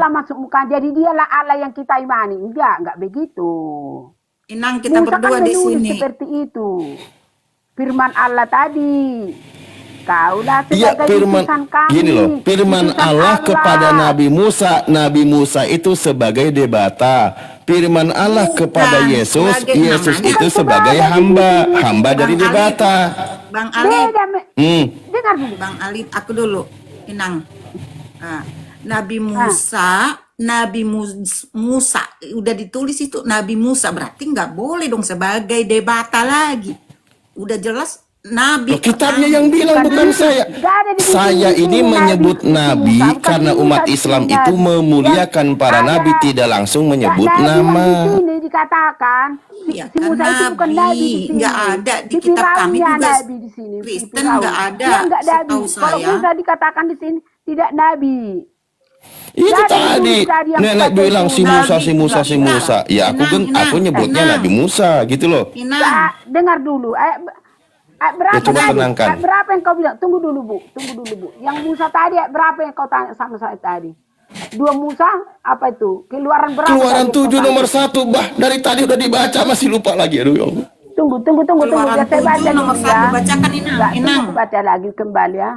Allah masuk muka, jadi dialah Allah yang kita imani. Enggak begitu. Inang, kita Musa berdua kan di menulis sini. seperti itu. Firman Allah tadi. Kaulah Iya, sebagai firman utusan kami. gini loh, firman Utusan Allah kepada Nabi Musa itu sebagai debata. Firman Allah kepada Bukan, Yesus namanya. itu Bukan sebagai sebagai hamba dari Bang Ali. debata. Bang Ali, Beda. Dengar dulu. Bang Ali, aku dulu. Inang. Nah, Nabi Musa udah ditulis itu Nabi Musa, berarti nggak boleh dong sebagai debata lagi. Udah jelas Nabi. Loh, kitabnya yang bilang, bukan saya. Saya ini menyebut nabi karena umat Islam itu memuliakan para nabi, tidak langsung menyebut nama. Di sini dikatakan Iya, si Musa kan itu bukan nabi. nabi di sini. Nggak ada di Si kitab kami Firaunnya juga. nabi di sini. Kristen Firaun. nggak ada, Dia nggak nabi. setahu Kalau saya. Musa dikatakan di sini tidak nabi. Itu Nggak ada tadi tadi yang nenek kata bilang itu si Musa, nabi. si Musa, si Inang, Musa. Ya aku nyebutnya Inang. Nabi Musa gitu loh. Inang, Dengar dulu. Berapa Ya, coba tadi? tenangkan. Berapa yang kau bilang? Tunggu dulu bu. Yang Musa tadi berapa yang kau tanya sama saya tadi? 2 Musa apa itu? Keluaran berapa? Keluaran tadi yang 7 kau nomor tanya? 1, bah, dari tadi udah dibaca masih lupa lagi. Aduh ya Allah. Tunggu. Keluaran Biar saya 7 baca nomor dulu 1 ya. bacakan Inang. Enggak, Inang. tunggu baca lagi kembali ya.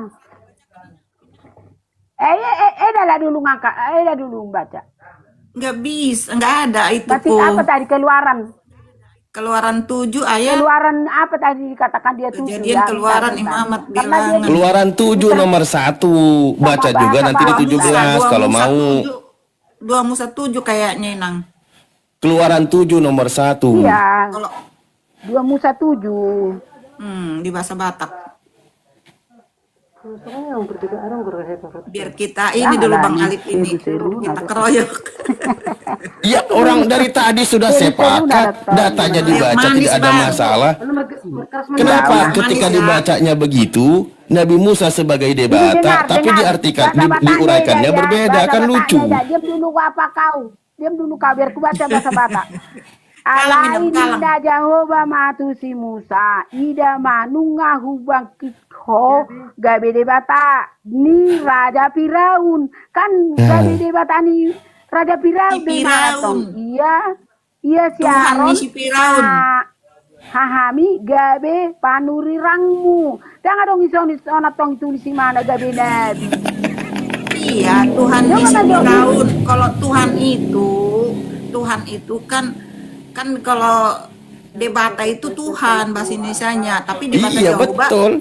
Dah dulu ngangkat. Dah dulu baca. Nggak bisa, nggak ada itu Basis apa tadi? Keluaran 7 ayat. Keluaran apa tadi dikatakan dia 7 Kejadian Keluaran Imamat Bilangan. Keluaran 7 nomor 1. Baca juga nanti di 17 kalau mau. 2 Musa 7 kayaknya Inang. Keluaran 7 nomor 1. Iya. Kalau 2 Musa 7. di bahasa Batak. Biar kita ini dulu Bang Alif ini kita keroyok. Ya, orang dari tadi sudah sepakat, datanya dibaca tidak ada masalah. Kenapa ketika dibacanya begitu, Nabi Musa sebagai debata, tapi diartikan, diuraikannya berbeda, kan lucu. Diam dulu kau, biar ku baca bahasa Batak. Kalang. Alainda Jehovah matusi Musa, ida manunga hubang kikho, gabe debata, ni Raja Firaun, kan gabe debata ni Raja Firaun. Iya si Aaron. Si Firaun. Hahami gabe panurirangmu. Jangan dong isona tong tulis di mana gabe nabi. Iya, Tuhan isi Firaun. Kalau Tuhan itu kan kalau debata itu Tuhan bahasa Indonesianya, tapi debata Iya, Jehovah betul.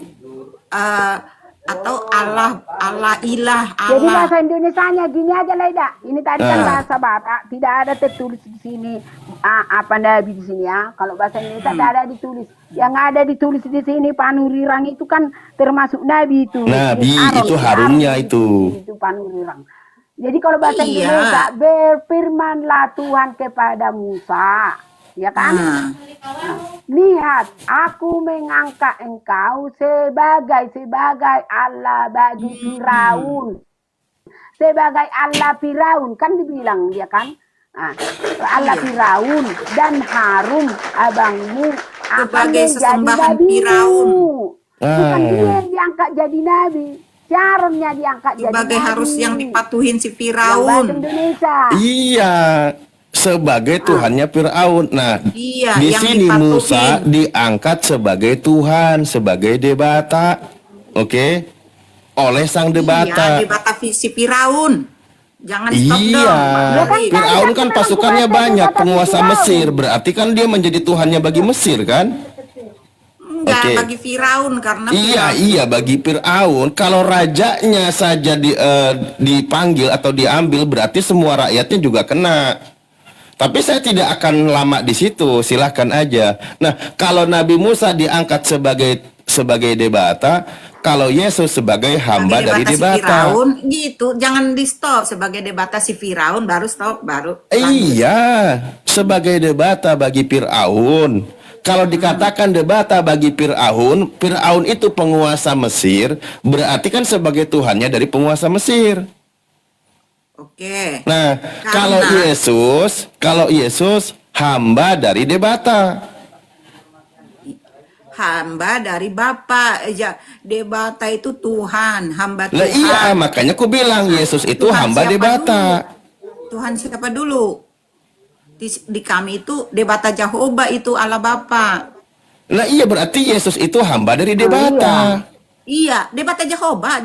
Atau Allah ilah Jadi Allah. bahasa Indonesianya gini aja Leda. Ini tadi kan bahasa Batak, tidak ada tertulis di sini apa nabi di sini ya. Kalau bahasa Indonesia tidak ada ditulis. Yang ada ditulis di sini panurirang itu kan termasuk nabi itu. Nabi Aaron, itu harumnya itu. Itu panurirang. Jadi kalau bahasa Iya. Indonesia berfirmanlah Tuhan kepada Musa, ya kan? Lihat, aku mengangkat engkau sebagai Allah bagi Firaun. Sebagai Allah Firaun, kan dibilang dia kan? Allah Firaun dan Harum abangmu akan Sebagai menjadi sesembahan nabimu. Firaun. Bukan dia yang diangkat jadi nabi. Caranya diangkat jadi Sebagai nabi. harus yang dipatuhin si Yang bahasa Firaun. Indonesia. Iya, sebagai Tuhannya Fir'aun. Nah, Iya, di yang sini dipatuhin. Musa diangkat sebagai Tuhan, sebagai debata, oke, oleh sang Iya, debata. debata si Firaun. Jangan stop Iya, dong. Fir'aun kan pasukannya banyak, penguasa Mesir, berarti kan dia menjadi Tuhannya bagi Mesir kan? Enggak, Oke. bagi Firaun karena Iya, bagi Fir'aun. Kalau rajanya saja dipanggil atau diambil, berarti semua rakyatnya juga kena. Tapi saya tidak akan lama di situ, silahkan aja. Nah, kalau Nabi Musa diangkat sebagai debata, kalau Yesus sebagai hamba dari si debata. Firaun gitu, jangan di stop sebagai debata si Firaun baru stop baru. Iya, sebagai debata bagi Fir'aun. Kalau dikatakan debata bagi Fir'aun, Fir'aun itu penguasa Mesir, berarti kan sebagai Tuhannya dari penguasa Mesir. Oke. Nah, kalau Yesus hamba dari debata. Hamba dari Bapa. Debata itu Tuhan, hamba Tuhan. Lah iya, makanya aku bilang Yesus itu Tuhan hamba siapa debata. dulu? Tuhan siapa dulu? Di kami itu debata Jehovah itu Allah Bapa. Nah iya berarti Yesus itu hamba dari debata. Iya, debata Jehovah,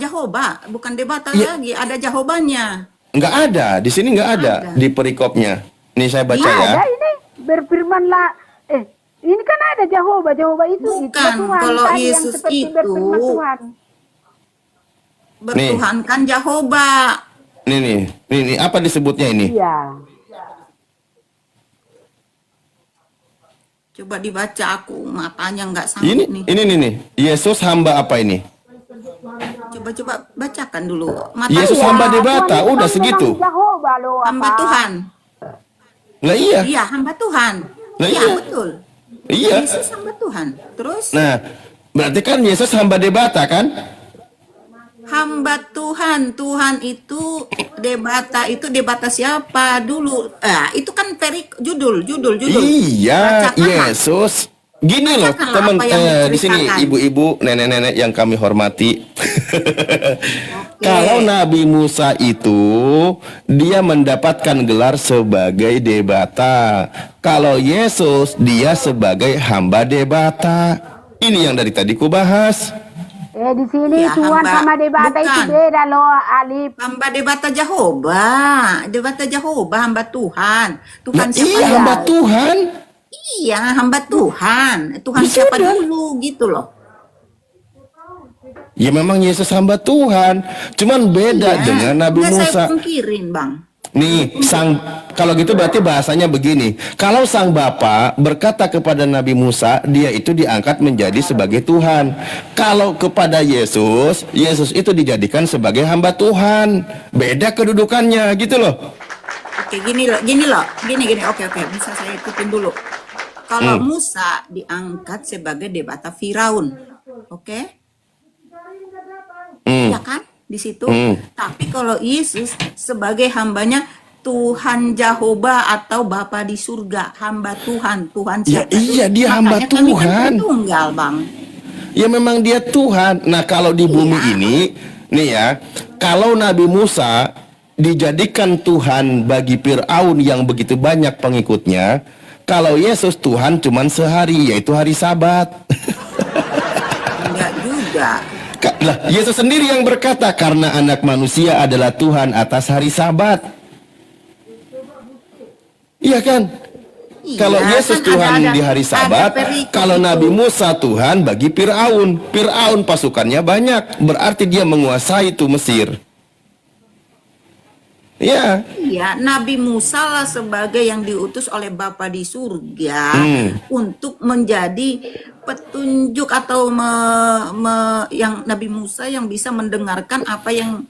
bukan debata Iya. lagi, ada Jehovahnya. Nggak ada, di sini nggak ada di perikopnya. Nih saya baca Iya, ya. Ada ini berfirmanlah. Ini kan ada Jehovah itu Bukan, Tuhan kalau tadi yang Yesus seperti itu berfirman Tuhan. bertuhankan Jehovah. Nih, apa disebutnya ini? Iya. Coba dibaca, aku matanya nggak sanggup nih. Ini. Yesus hamba apa ini? Coba bacakan dulu. Yesus Iya, hamba debata, Tuhan itu udah kan segitu. memang Jehovah loh, Hamba apa? Tuhan. Lah iya. Iya, hamba Tuhan. Lah Iya, iya. betul. Iya. Yesus hamba Tuhan. Terus Nah, berarti kan Yesus hamba debata kan? hamba Tuhan. Tuhan itu debata siapa dulu? Itu kan judul. Iya, Bacakanlah. Yesus. Gini loh, Bacakanlah teman apa yang di sini diceritakan. ibu-ibu, nenek-nenek yang kami hormati. Kalau Nabi Musa itu dia mendapatkan gelar sebagai debata. Kalau Yesus dia sebagai hamba debata. Ini yang dari tadi ku bahas. Di sini Ya, Tuhan hamba. sama debata itu Bukan. beda loh, Alif. Hamba debata Jehovah, hamba Tuhan. Tuhan Nah, siapa iya dulu? hamba Tuhan. Iya, hamba Tuhan. Tuhan Ya siapa sudah. dulu gitu loh. Ya memang Yesus hamba Tuhan. Cuman beda Iya. dengan Nabi Nggak Musa. saya pungkirin, Bang. Nih, kalau gitu berarti bahasanya begini. Kalau sang Bapa berkata kepada Nabi Musa, dia itu diangkat menjadi sebagai Tuhan. Kalau kepada Yesus, Yesus itu dijadikan sebagai hamba Tuhan. Beda kedudukannya, gitu loh. Oke, gini. Oke, bisa saya ikutin dulu. Kalau Musa diangkat sebagai debata Firaun, oke? Ya kan? Di situ. Tapi kalau Yesus sebagai hambanya Tuhan Jehovah atau Bapa di surga, hamba Tuhan Ya siapa? iya, dia hamba Makanya kami kan Tuhan. Tritunggal, Bang. Ya memang dia Tuhan. Nah kalau di bumi ini, nih ya, kalau Nabi Musa dijadikan Tuhan bagi Fir'aun yang begitu banyak pengikutnya, kalau Yesus Tuhan cuman sehari, yaitu hari Sabat. Enggak juga. Lah, Yesus sendiri yang berkata, karena anak manusia adalah Tuhan atas hari Sabat. Iya kan? Iya, Kalau Yesus kan Tuhan ada di hari Sabat, perikop kalau itu. Nabi Musa Tuhan bagi Fir'aun. Fir'aun pasukannya banyak, berarti dia menguasai itu Mesir. Iya. Iya, Nabi Musa lah sebagai yang diutus oleh Bapa di surga untuk menjadi petunjuk atau yang Nabi Musa yang bisa mendengarkan apa yang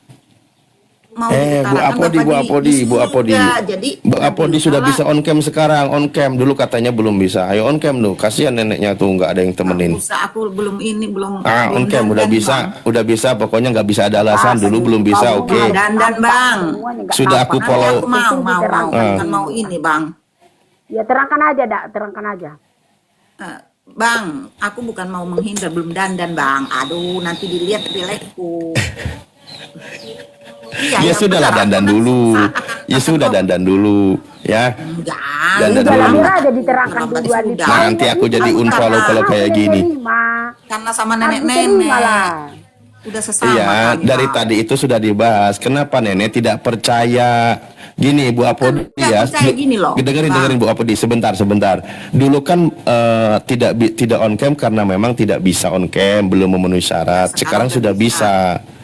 mau diutarakan Bu Apodi. Jadi Bu Apodi Nabi sudah Musa bisa on cam sekarang, on cam. Dulu katanya belum bisa. Ayo on cam dulu. Kasihan neneknya tuh nggak ada yang temenin. Musa aku belum On cam udah bisa. Pokoknya nggak bisa ada alasan. Dulu belum bisa. Oke. Dandan, Bang. Sudah aku follow. Aku mau ini, Bang. Ya terangkan aja. Bang, aku bukan mau menghindar, belum dandan, Bang. Aduh, nanti dilihat pilekku. Iya, Ya yang sudahlah, benar, dandan aku dulu. nanti Ya sudah dandan dulu, ya. Enggak. Dandan Udah lah, dulu. Mira ada diterangkan Lambat dulu, Alif. sudah. Nanti aku jadi unfollow kalau kayak gini. Karena sama Terima nenek-nenek. lah. Udah sesama Iya, kami, dari Bang. tadi itu sudah dibahas. Kenapa nenek tidak percaya? Gini, Bu Apodi Nggak ya. percaya gini loh, Dengerin Bang. Bu Apodi sebentar. Dulu kan tidak on cam karena memang tidak bisa on cam, belum memenuhi syarat. Sekarang Sekarang sudah udah bisa.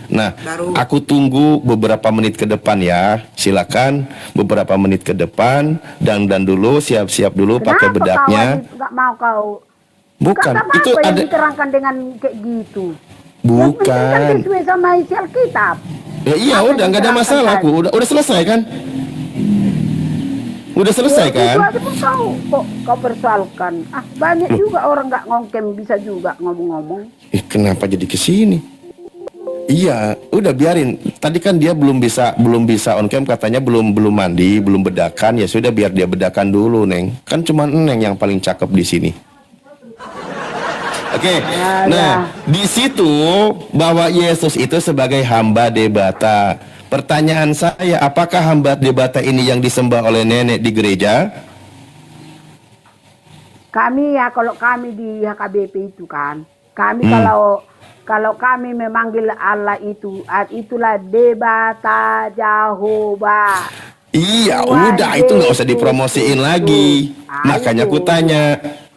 Nah, Baru. aku tunggu beberapa menit ke depan ya. Silakan beberapa menit ke depan. Dan dulu siap-siap dulu pakai bedaknya. Nggak mau kau. Bukan, Nggak itu apa-apa yang ada. diterangkan dengan kayak gitu. Yang penting kan Bukan. sesuai sama isi Alkitab. Ya iya, Apa udah nggak ada diterangkan masalah. tadi? Udah selesai kan? Udah selesai Ya, kan? Itu aja pun kau persoalkan. Banyak juga orang nggak ngongkem bisa juga ngomong-ngomong. Kenapa jadi ke sini? Iya, udah biarin. Tadi kan dia belum bisa on cam, katanya belum mandi, belum bedakan. Ya sudah, biar dia bedakan dulu, Neng. Kan cuma Neng yang paling cakep di sini. Oke. Nah, di situ bahwa Yesus itu sebagai hamba debata. Pertanyaan saya, apakah hamba debata ini yang disembah oleh nenek di gereja? Kami ya, kalau kami di HKBP itu kan, kami kalau kami memanggil Allah itu, itulah debata Jehovah. Iya, Tuhan udah itu nggak usah Yesus dipromosiin lagi. Kristus. Makanya aku Itu. tanya,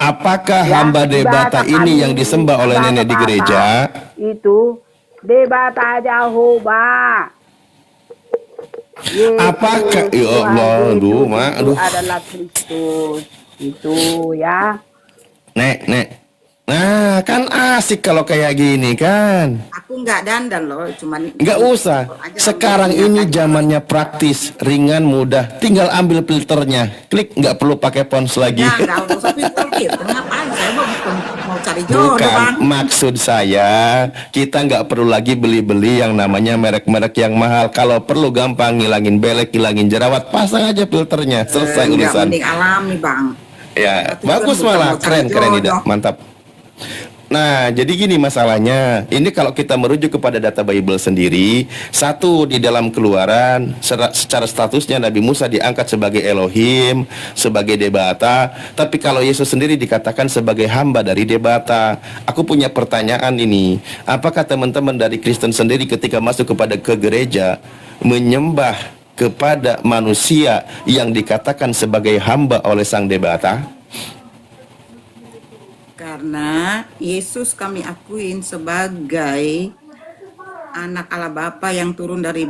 apakah Ya, hamba debata ini yang disembah oleh nenek di gereja? Itu debata Jehovah. Yesus, Apakah? Ya Tuhan Allah, Yesus aduh, mak, itu aduh. adalah Kristus. Itu ya. Nek. Nah, kan asik kalau kayak gini kan. Aku nggak dandan loh, cuman Nggak usah. Sekarang ini zamannya praktis, ringan, mudah. Tinggal ambil filternya. Klik, nggak perlu pakai pons lagi. ya nggak usah filter gitu. Ngapain saya mau cari jodoh, Bukan, Bang. maksud saya kita nggak perlu lagi beli-beli yang namanya merek-merek yang mahal. Kalau perlu gampang ngilangin belek, ngilangin jerawat, pasang aja filternya, selesai Nggak, urusan. mending alami, Bang. Ya, Tapi bagus kan bukan malah, mau cari keren Ida, jodoh. mantap. Nah, jadi gini masalahnya. Ini kalau kita merujuk kepada data Bible sendiri, satu di dalam Keluaran, secara statusnya Nabi Musa diangkat sebagai Elohim, sebagai debata. Tapi kalau Yesus sendiri dikatakan sebagai hamba dari debata. Aku punya pertanyaan ini. Apakah teman-teman dari Kristen sendiri ketika masuk ke gereja menyembah kepada manusia yang dikatakan sebagai hamba oleh sang debata? Karena Yesus kami akuin sebagai anak Allah Bapa yang turun dari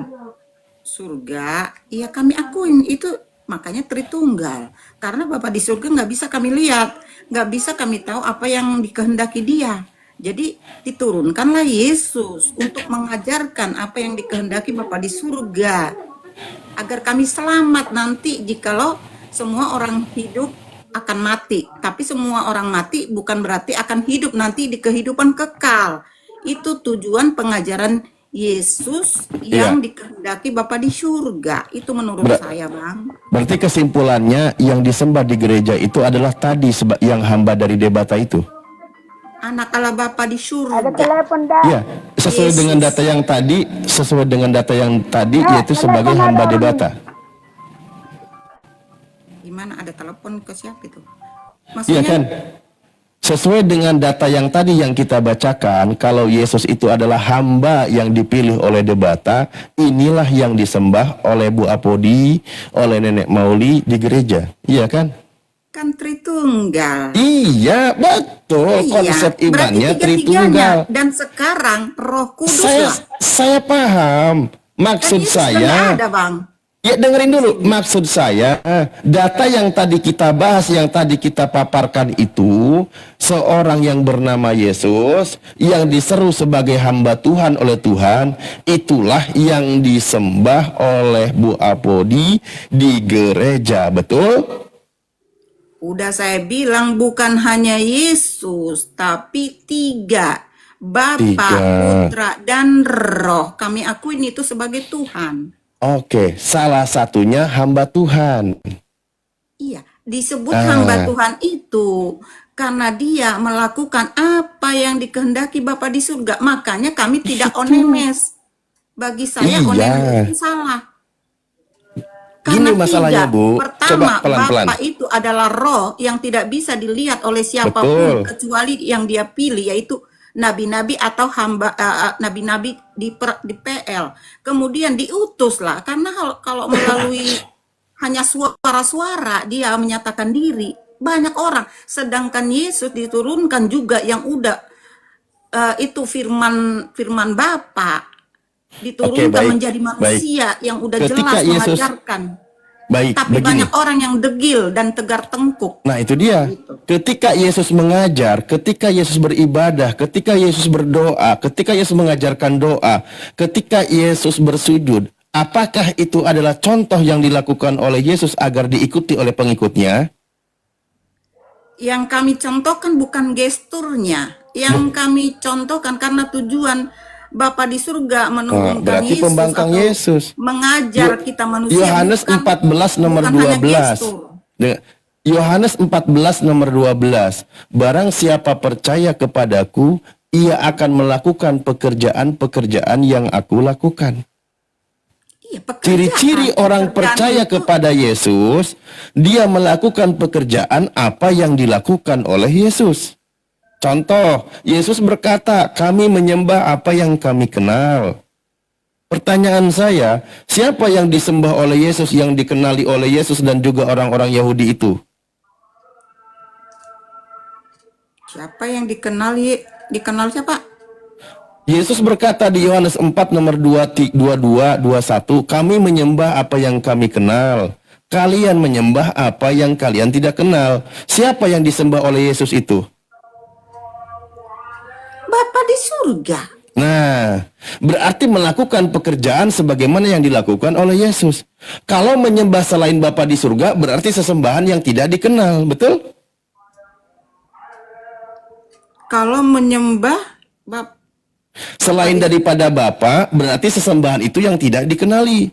surga, ya kami akuin itu, makanya Tritunggal. Karena Bapa di surga nggak bisa kami lihat, nggak bisa kami tahu apa yang dikehendaki Dia. Jadi diturunkanlah Yesus untuk mengajarkan apa yang dikehendaki Bapa di surga, agar kami selamat nanti jikalau semua orang hidup akan mati. Tapi semua orang mati bukan berarti akan hidup nanti di kehidupan kekal. Itu tujuan pengajaran Yesus yang dikehendaki Bapa di surga. Itu menurut saya, Bang. Berarti kesimpulannya yang disembah di gereja itu adalah tadi yang hamba dari debata itu. Anak Allah Bapa di Ada surga. telepon dah. Iya, sesuai Yesus. dengan data yang tadi yaitu sebagai telepon hamba ada orang debata. Gimana ada telepon ke siapa itu? Iya Maksudnya kan? Sesuai dengan data yang tadi yang kita bacakan, kalau Yesus itu adalah hamba yang dipilih oleh debata, inilah yang disembah oleh Bu Apodi, oleh Nenek Mauli di gereja. Iya kan? kan Tritunggal. Iya, betul. Konsep imannya berarti tiga-tiganya. Tritunggal. Dan sekarang Roh Kudus lah. Saya paham. Kan Maksud Yesus sudah nggak saya, ada, Bang. ya dengerin dulu. Maksud saya, data yang tadi kita bahas, yang tadi kita paparkan itu, seorang yang bernama Yesus, yang diseru sebagai hamba Tuhan oleh Tuhan, itulah yang disembah oleh Bu Apodi di gereja, betul? Udah saya bilang bukan hanya Yesus, tapi tiga. Bapa, Putra, dan Roh. Kami akuin itu sebagai Tuhan. Oke, salah satunya hamba Tuhan. Iya, disebut hamba Tuhan itu karena dia melakukan apa yang dikehendaki Bapa di surga. Makanya kami tidak onemes. Bagi saya Iya. onemes itu salah. Gini masalahnya, tidak. Bu. Pertama, Coba pelan-pelan. Bapa itu adalah roh yang tidak bisa dilihat oleh siapapun Betul. kecuali yang dia pilih, yaitu nabi-nabi atau hamba nabi-nabi di PL. Kemudian diutuslah karena kalau melalui hanya suara-suara dia menyatakan diri, banyak orang. Sedangkan Yesus diturunkan juga yang udah itu firman Bapa diturunkan menjadi manusia yang udah Ketika jelas Yesus mengajarkan. Baik, Tapi begini. banyak orang yang degil dan tegar tengkuk. Nah itu dia. Ketika Yesus mengajar, ketika Yesus beribadah, ketika Yesus berdoa, ketika Yesus mengajarkan doa, ketika Yesus bersujud, apakah itu adalah contoh yang dilakukan oleh Yesus agar diikuti oleh pengikutnya? Yang kami contohkan bukan gesturnya. Yang kami contohkan karena tujuan Bapa di surga menurunkan berarti Yesus pembangkang atau Yesus. mengajar kita manusia. Yohanes 14 nomor bukan hanya 12. gestur. Yohanes 14 nomor 12. Barang siapa percaya kepadaku, ia akan melakukan pekerjaan-pekerjaan yang aku lakukan. Iya, pekerjaan. Ciri-ciri orang Pekerjaan percaya itu kepada Yesus, dia melakukan pekerjaan apa yang dilakukan oleh Yesus. Contoh, Yesus berkata, kami menyembah apa yang kami kenal. Pertanyaan saya, siapa yang disembah oleh Yesus, yang dikenali oleh Yesus dan juga orang-orang Yahudi itu? siapa yang dikenal siapa? Yesus berkata di Yohanes 4 nomor 22, 21, kami menyembah apa yang kami kenal. Kalian menyembah apa yang kalian tidak kenal. Siapa yang disembah oleh Yesus itu? Bapa di surga. Nah, berarti melakukan pekerjaan sebagaimana yang dilakukan oleh Yesus. Kalau menyembah selain Bapa di surga, berarti sesembahan yang tidak dikenal, betul? Kalau menyembah Bapa Selain daripada Bapa, berarti sesembahan itu yang tidak dikenali.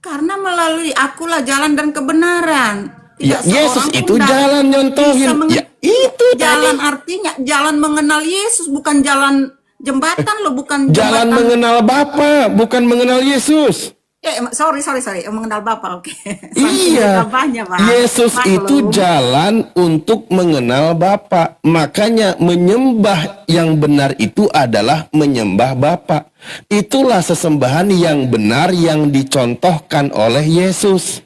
karena melalui akulah jalan dan kebenaran. Ya, Tidak Yesus seorang itu pun jalan bisa nyontohin. Ya, itu jalan tadi. artinya jalan mengenal Yesus, bukan jalan jembatan loh, bukan Jalan jembatan. mengenal Bapa, bukan mengenal Yesus. Sorry, mengenal Bapa, oke. Iya, Bapaknya, Pak. Yesus itu Maklum. jalan untuk mengenal Bapa. Makanya menyembah yang benar itu adalah menyembah Bapa. Itulah sesembahan yang benar yang dicontohkan oleh Yesus.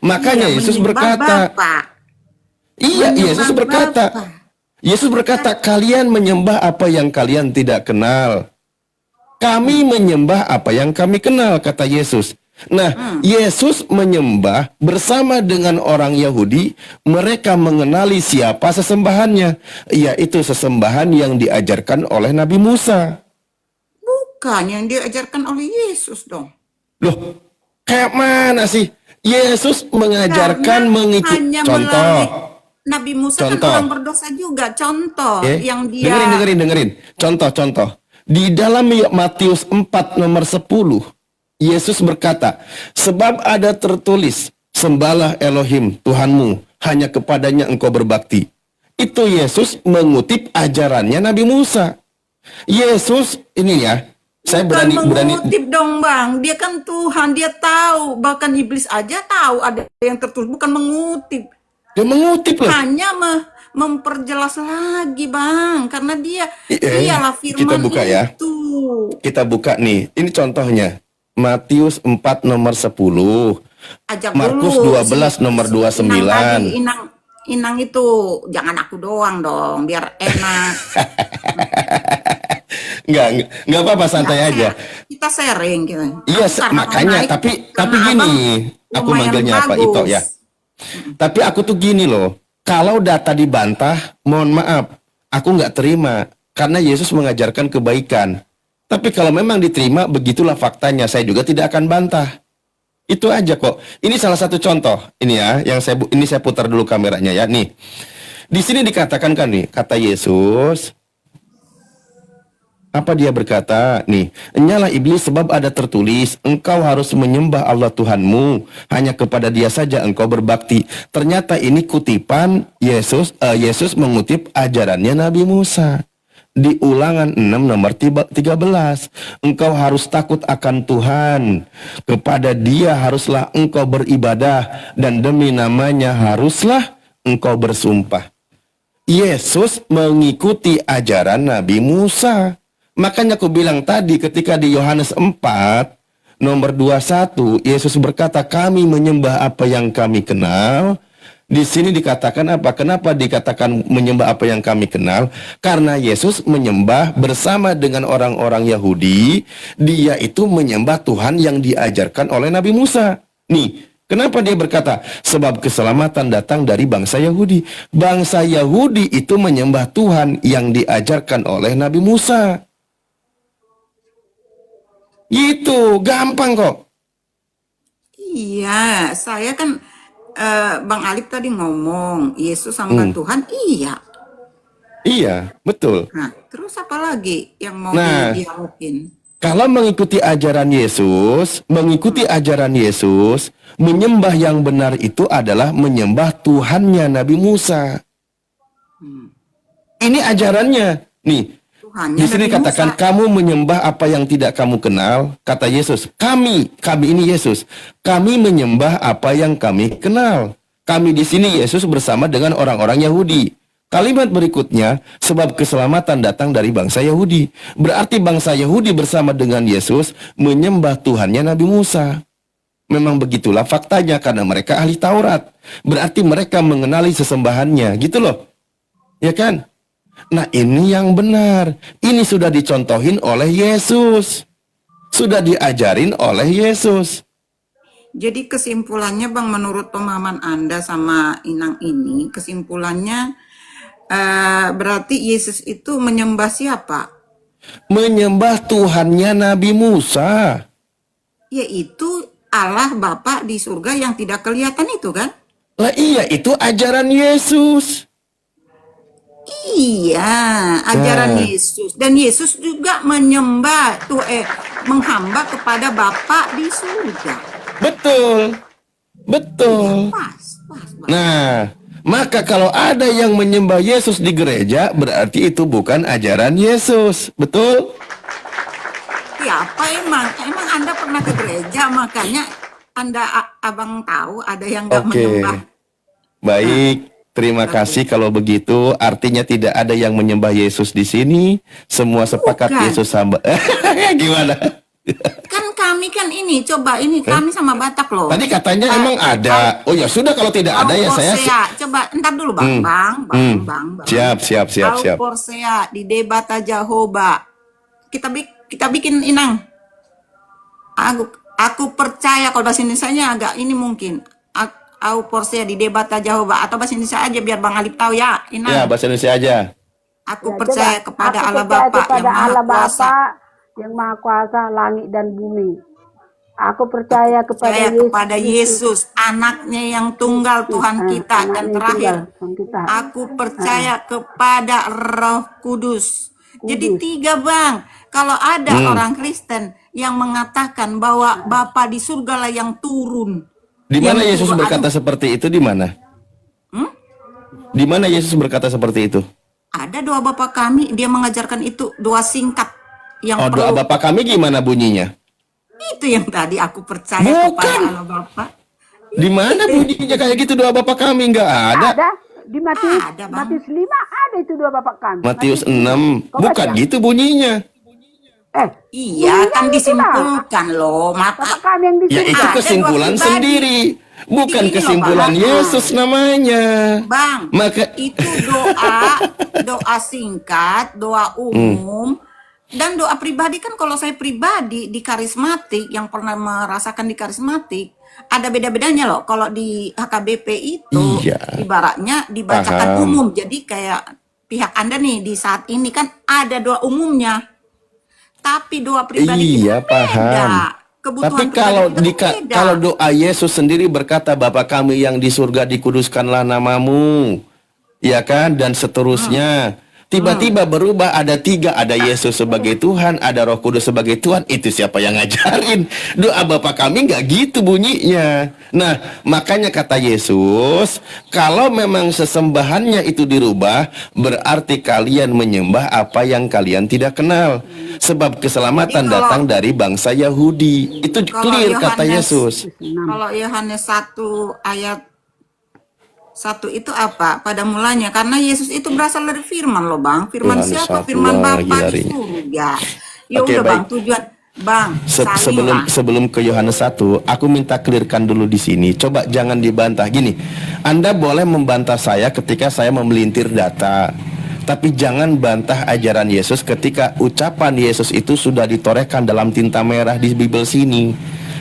Makanya Iya, Yesus menyembah berkata, Bapa. iya, Yesus Menyembah berkata, Bapa. Yesus berkata, kalian menyembah apa yang kalian tidak kenal. Kami menyembah apa yang kami kenal, kata Yesus. Nah, Yesus menyembah bersama dengan orang Yahudi. Mereka mengenali siapa sesembahannya, yaitu sesembahan yang diajarkan oleh Nabi Musa. Bukan yang diajarkan oleh Yesus dong. Loh, kayak mana sih? Yesus mengajarkan Karena mengikuti hanya contoh. melalui Nabi Musa Contoh. kan orang berdosa juga. Contoh Oke. yang dia Dengerin. Contoh. Di dalam Matius 4 nomor 10, Yesus berkata, sebab ada tertulis, sembahlah Elohim Tuhanmu, hanya kepadanya engkau berbakti. Itu Yesus mengutip ajarannya Nabi Musa. Yesus ini ya, saya bukan berani mengutip dong Bang. Dia kan Tuhan, dia tahu. Bahkan iblis aja tahu ada yang tertulis. Bukan mengutip. dia mengutip loh. Hanya memperjelas lagi Bang. Karena Iya, dialah firman kita buka ya. itu. Kita buka nih. Ini contohnya. Matius 4 nomor 10. Ajak Markus dulu 12 nomor 29. Inang tadi, Inang itu jangan aku doang dong biar enak. Enggak apa-apa, santai Nah, aja. kita sharing gitu. Iya, Aku karena makanya naik, tapi karena gini, abang aku lumayan manggilnya apa bagus. Ito ya. Tapi aku tuh gini loh, kalau data dibantah, mohon maaf, aku nggak terima karena Yesus mengajarkan kebaikan. Tapi kalau memang diterima, begitulah faktanya. Saya juga tidak akan bantah. Itu aja kok. Ini salah satu contoh. Ini ya, yang ini saya putar dulu kameranya ya. Nih, di sini dikatakan kan nih, kata Yesus. Apa dia berkata? Nih, enyalah iblis sebab ada tertulis, engkau harus menyembah Allah Tuhanmu, hanya kepada dia saja engkau berbakti. Ternyata ini kutipan Yesus mengutip ajarannya Nabi Musa. Di Ulangan 6 nomor 13, engkau harus takut akan Tuhan, kepada dia haruslah engkau beribadah, dan demi namanya haruslah engkau bersumpah. Yesus mengikuti ajaran Nabi Musa. Makanya aku bilang tadi ketika di Yohanes 4 nomor 21 Yesus berkata kami menyembah apa yang kami kenal. Di sini dikatakan apa? Kenapa dikatakan menyembah apa yang kami kenal? Karena Yesus menyembah bersama dengan orang-orang Yahudi. Dia itu menyembah Tuhan yang diajarkan oleh Nabi Musa. Nih, kenapa dia berkata? Sebab keselamatan datang dari bangsa Yahudi. Bangsa Yahudi itu menyembah Tuhan yang diajarkan oleh Nabi Musa. Itu gampang kok. Iya, saya kan Bang Alif tadi ngomong Yesus sama Tuhan, iya. Iya, betul. Nah, terus apa lagi yang mau Nah, didialogin? kalau mengikuti ajaran Yesus, menyembah yang benar itu adalah menyembah Tuhannya Nabi Musa. Ini ajarannya. Nih, Tuhannya Di sini Nabi katakan Musa. kamu menyembah apa yang tidak kamu kenal. Kata Yesus, kami ini Yesus. Kami menyembah apa yang kami kenal. Kami di sini Yesus bersama dengan orang-orang Yahudi. Kalimat berikutnya, sebab keselamatan datang dari bangsa Yahudi. Berarti bangsa Yahudi bersama dengan Yesus menyembah Tuhannya Nabi Musa. Memang begitulah faktanya karena mereka ahli Taurat. Berarti mereka mengenali sesembahannya, gitu loh. Ya kan? Nah, ini yang benar. Ini sudah dicontohin oleh Yesus. Sudah diajarin oleh Yesus. Jadi kesimpulannya Bang, menurut pemahaman Anda sama Inang ini, kesimpulannya berarti Yesus itu menyembah siapa? Menyembah Tuhannya Nabi Musa. Yaitu Allah Bapa di surga yang tidak kelihatan itu kan? Lah iya, itu ajaran Yesus. Iya, ajaran Nah. Yesus. Dan Yesus juga menyembah menghamba kepada Bapa di surga. Betul. Betul. Pas, Bang. Nah, maka kalau ada yang menyembah Yesus di gereja, berarti itu bukan ajaran Yesus. Betul? Siapa emang? Emang Anda pernah ke gereja, makanya Abang tahu ada yang nggak Oke. menyembah. Baik. Terima kasih kalau begitu. Artinya tidak ada yang menyembah Yesus di sini. Semua sepakat Bukan. Yesus hamba. Gimana? Kan kami kan ini, coba ini kami sama Batak loh. Tadi katanya emang ada. Oh ya sudah, kalau tidak ada ya saya. Coba entar dulu Bang, Bang. Siap. Porsea di Debata Jehovah. Kita bikin Inang. Aku percaya kalau bahasa Indonesianya agak ini mungkin. Aku Porsea di Debata Jehovah atau bahasa Indonesia aja biar Bang Alip tahu ya, Inang. Ya, bahasa Indonesia aja. Aku Ya, percaya coba. kepada Aku Allah percaya Bapa kepada yang Maha Allah Kuasa. Bapa yang Maha Kuasa langit dan bumi. Aku percaya Percaya kepada Yesus, anaknya yang tunggal Tuhan kita. Dan terakhir, aku percaya kepada Roh Kudus. Jadi 3 Bang. Kalau ada orang Kristen yang mengatakan bahwa Bapa di surga lah yang turun. Di mana Yang Yesus turun, berkata seperti itu? Di mana? Di mana Yesus berkata seperti itu? Ada doa Bapa kami, dia mengajarkan itu doa singkat yang Oh, doa perlu. Bapa kami gimana bunyinya? Itu yang tadi aku percaya Bukan. kepada Allah Bapa. Di mana bunyinya kayak gitu doa Bapa kami? Nggak ada. Ada di Matius, Ada, Bang. Matius 5 ada itu dua bapak kami. Matius 6. Kau Bukan baca? gitu bunyinya. Iya, kan itu lah. disimpulkan loh. Bapak kami yang di Ya surga. itu Ada kesimpulan dua pribadi. sendiri. Bukan Jadi gini loh, kesimpulan Bang. Yesus namanya. Bang, Maka itu doa singkat, doa umum, dan doa pribadi. Kan kalau saya pribadi di karismatik, yang pernah merasakan di karismatik, ada beda-bedanya loh. Kalau di HKBP itu Iya. ibaratnya dibacakan Paham. umum. Jadi kayak pihak Anda nih di saat ini kan ada doa umumnya. Tapi doa pribadi iya kita beda. paham. Kebutuhan Tapi pribadi kalau kita beda. kalau doa Yesus sendiri berkata, Bapa kami yang di surga dikuduskanlah namamu, ya kan, dan seterusnya. Tiba-tiba berubah, ada 3, ada Yesus sebagai Tuhan, ada Roh Kudus sebagai Tuhan. Itu siapa yang ngajarin? Doa Bapa kami nggak gitu bunyinya. Nah, makanya kata Yesus, kalau memang sesembahannya itu dirubah, berarti kalian menyembah apa yang kalian tidak kenal. Sebab keselamatan Jadi kalau- datang dari bangsa Yahudi. Itu Kalau clear kata Yohanes- Yesus. Kalau Yohanes 1 ayat 1 itu apa? Pada mulanya, karena Yesus itu berasal dari firman loh Bang. Firman Yohanes siapa? 1 Firman lagi Bapa di larinya. surga. Ya Oke, udah baik. Bang, tujuan Bang, Sebelum ke Yohanes 1, aku minta clearkan dulu di sini. Coba jangan dibantah. Gini, Anda boleh membantah saya ketika saya memelintir data. Tapi jangan bantah ajaran Yesus ketika ucapan Yesus itu sudah ditorehkan dalam tinta merah di Bible sini.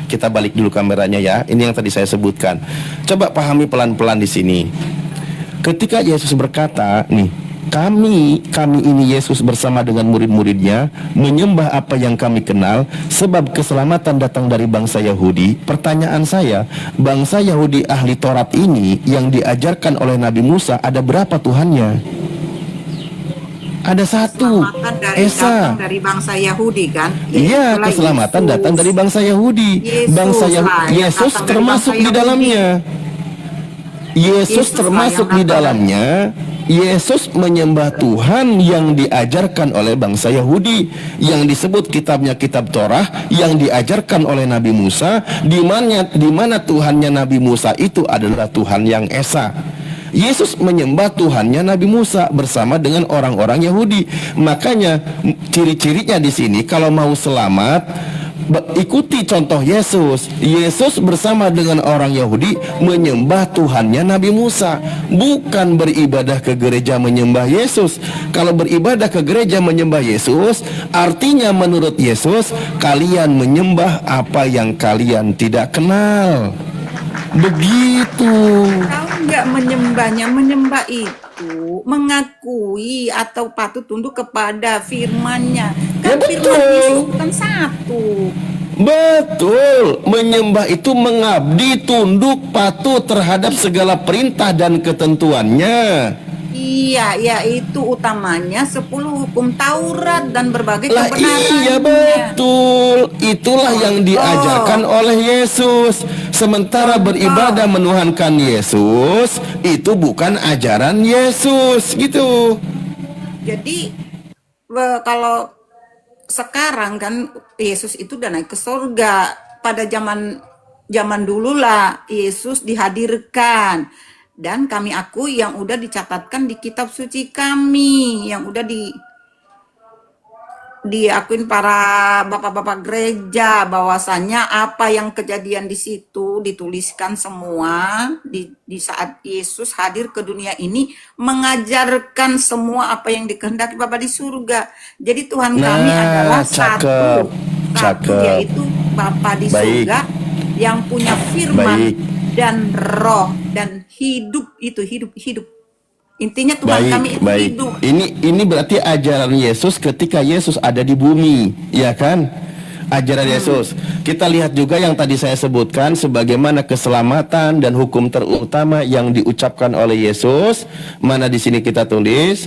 Kita balik dulu kameranya ya. Ini yang tadi saya sebutkan. Coba pahami pelan-pelan di sini. Ketika Yesus berkata, nih, kami ini Yesus bersama dengan murid-muridnya menyembah apa yang kami kenal, sebab keselamatan datang dari bangsa Yahudi. Pertanyaan saya, bangsa Yahudi ahli Taurat ini yang diajarkan oleh Nabi Musa, ada berapa Tuhannya? Ada 1, Keselamatan Esa. datang dari bangsa Yahudi kan? Iya, Itulah keselamatan Yesus. datang dari bangsa Yahudi. Yesus Bangsa lah yang Yesus datang dari termasuk bangsa di Yahudi. dalamnya. Yesus Yesus lah termasuk yang di datang dalamnya. Yesus menyembah Tuhan yang diajarkan oleh bangsa Yahudi, yang disebut kitabnya kitab Torah, yang diajarkan oleh Nabi Musa, di mana Tuhannya Nabi Musa itu adalah Tuhan yang esa. Yesus menyembah Tuhannya Nabi Musa bersama dengan orang-orang Yahudi. Makanya ciri-cirinya di sini kalau mau selamat, ikuti contoh Yesus. Yesus bersama dengan orang Yahudi menyembah Tuhannya Nabi Musa, bukan beribadah ke gereja menyembah Yesus. Kalau beribadah ke gereja menyembah Yesus, artinya menurut Yesus kalian menyembah apa yang kalian tidak kenal. Begitu. Tahu nggak menyembahnya? Menyembah itu mengakui atau patut tunduk kepada firman-Nya. Ya, Kan betul. firman Yesus kan satu. Betul, menyembah itu mengabdi, tunduk, patuh terhadap segala perintah dan ketentuannya. Iya, yaitu utamanya 10 hukum Taurat dan berbagai Lah kebenarannya. iya betul, itulah yang diajarkan oleh Yesus. Sementara beribadah menuhankan Yesus itu bukan ajaran Yesus gitu. Jadi kalau sekarang kan Yesus itu udah naik ke surga. Pada zaman dulu lah Yesus dihadirkan, dan kami akui yang udah dicatatkan di kitab suci kami, yang udah diakuin para bapak-bapak gereja, bahwasannya apa yang kejadian di situ dituliskan semua di saat Yesus hadir ke dunia ini, mengajarkan semua apa yang dikehendaki Bapa di surga. Jadi Tuhan kami adalah cakep, satu, yaitu Bapa di Baik. surga yang punya firman Baik. dan roh dan hidup. Itu hidup. Intinya Tuhan kami itu Baik. hidup. Ini berarti ajaran Yesus ketika Yesus ada di bumi, ya kan? Ajaran Yesus. Kita lihat juga yang tadi saya sebutkan, sebagaimana keselamatan dan hukum terutama yang diucapkan oleh Yesus. Mana di sini kita tulis?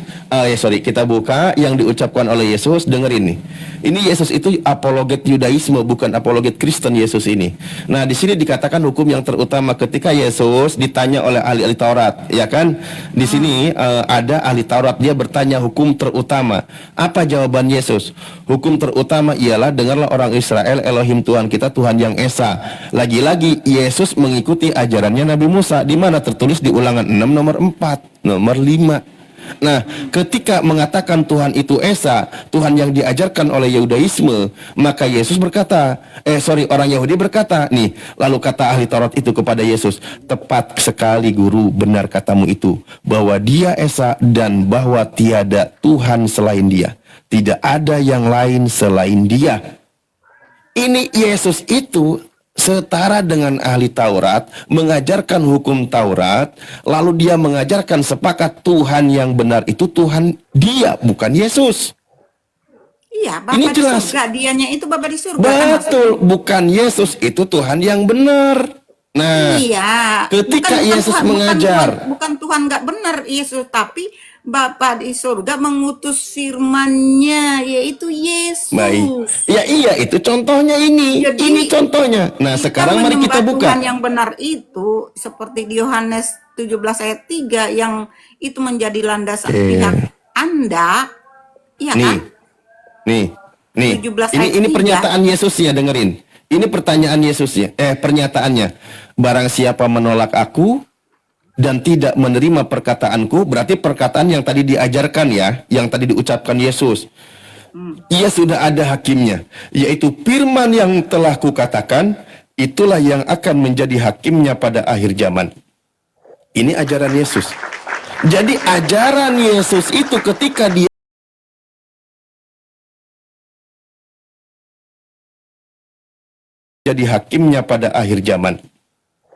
Kita buka yang diucapkan oleh Yesus. Dengerin nih. Ini Yesus itu apologet Yudaisme, bukan apologet Kristen Yesus ini. Nah, di sini dikatakan hukum yang terutama ketika Yesus ditanya oleh ahli Taurat, ya kan? Di sini ada ahli Taurat, dia bertanya hukum terutama. Apa jawaban Yesus? Hukum terutama ialah, dengarlah orang Israel, Elohim Tuhan kita Tuhan yang esa. Lagi-lagi Yesus mengikuti ajarannya Nabi Musa, di mana tertulis di Ulangan 6 nomor 4, nomor 5. Nah, ketika mengatakan Tuhan itu esa, Tuhan yang diajarkan oleh Yudaisme, maka Yesus berkata, orang Yahudi berkata, nih, lalu kata ahli Taurat itu kepada Yesus, tepat sekali guru, benar katamu itu, bahwa dia esa dan bahwa tiada Tuhan selain dia. Tidak ada yang lain selain dia. Ini Yesus itu setara dengan ahli Taurat, mengajarkan hukum Taurat, lalu dia mengajarkan sepakat Tuhan yang benar itu Tuhan dia, bukan Yesus. Iya, Bapa Ini di jelas. surga, dianya itu Bapa di surga. Kan Betul, bukan Yesus itu Tuhan yang benar. Nah, iya, ketika Yesus Tuhan, mengajar, bukan Tuhan nggak benar Yesus, tapi Bapa di surga mengutus firman-Nya, yaitu Yesus. baik. Ya iya, itu contohnya ini. Jadi, ini contohnya. Nah, sekarang mari kita menyembah buka. Tuhan yang benar itu seperti di Yohanes 17 ayat 3 yang itu menjadi landasan pihak Anda. Iya kan? Nih. 17 ayat Ini 3. pernyataan Yesus ya, dengerin. Ini pertanyaan Yesus ya. Pernyataannya. Barang siapa menolak aku dan tidak menerima perkataanku, berarti perkataan yang tadi diajarkan ya, yang tadi diucapkan Yesus. Ia sudah ada hakimnya, yaitu firman yang telah kukatakan, itulah yang akan menjadi hakimnya pada akhir zaman. Ini ajaran Yesus. Jadi ajaran Yesus itu ketika dia jadi hakimnya pada akhir zaman.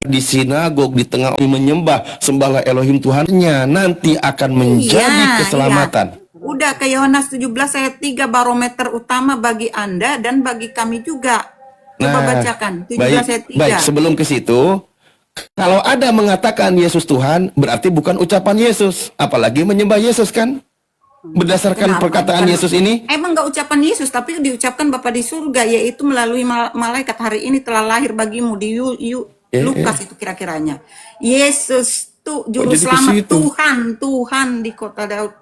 Di sinagog, di tengah menyembah, sembahlah Elohim Tuhannya, nanti akan menjadi keselamatan. Iya. Udah ke Yohanes 17 ayat 3, barometer utama bagi Anda dan bagi kami juga. Coba bacakan 17 ayat 3. Baik, sebelum ke situ, kalau ada mengatakan Yesus Tuhan, berarti bukan ucapan Yesus, apalagi menyembah Yesus kan? Berdasarkan perkataan Yesus ini, emang nggak ucapan Yesus, tapi diucapkan Bapa di surga, yaitu melalui malaikat, hari ini telah lahir bagimu di Lukas itu kira-kiranya. Yesus Juru jadi ke selamat situ? Tuhan di kota Daud.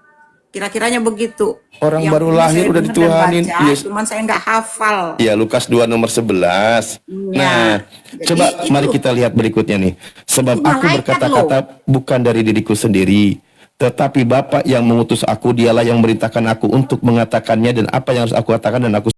Kira-kiranya begitu. Orang Yang baru pernah lahir saya udah dengar dan dituhanin. baca, Yes. cuman saya nggak hafal. Ya, Lukas 2 nomor 11. Ya, Nah, jadi coba itu mari kita lihat berikutnya nih. Sebab itu aku malaikat berkata-kata bukan dari diriku sendiri, tetapi Bapa yang mengutus aku, dialah yang memerintahkan aku untuk mengatakannya, dan apa yang harus aku katakan dan aku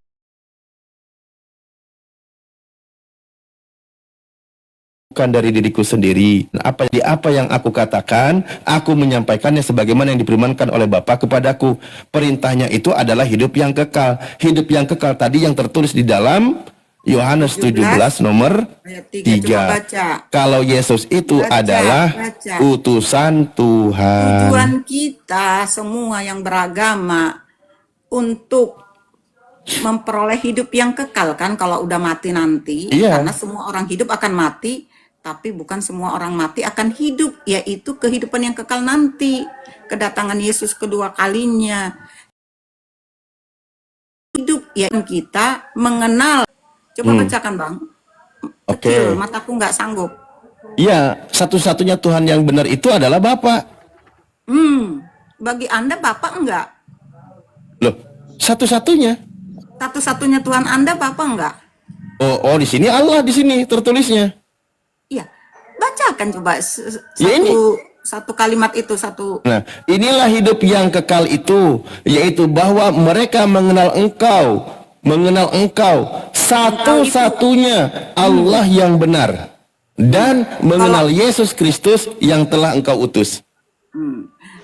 bukan dari diriku sendiri. Apa yang aku katakan, aku menyampaikannya sebagaimana yang difirmankan oleh Bapa kepadaku. Perintahnya itu adalah hidup yang kekal. Hidup yang kekal tadi yang tertulis di dalam Yohanes 17 nomor ayat 3. Coba 3. baca. Kalau Yesus itu adalah Baca. utusan Tuhan. Tujuan kita semua yang beragama untuk memperoleh hidup yang kekal kan kalau udah mati nanti. Iya. Karena semua orang hidup akan mati, tapi bukan semua orang mati akan hidup, yaitu kehidupan yang kekal nanti, kedatangan Yesus kedua kalinya. Hidup ya kita mengenal. Coba bacakan Bang. Oke. Kecil, mataku nggak sanggup. Iya, satu-satunya Tuhan yang benar itu adalah Bapa. Bagi Anda Bapak enggak? Loh, satu-satunya. Satu-satunya Tuhan Anda Bapak enggak? Oh, di sini Allah, di sini tertulisnya. Iya. Bacakan coba Ya, ini. satu kalimat itu satu. Nah, inilah hidup yang kekal itu, yaitu bahwa mereka mengenal engkau satu-satunya Allah yang benar, dan mengenal Yesus Kristus yang telah engkau utus.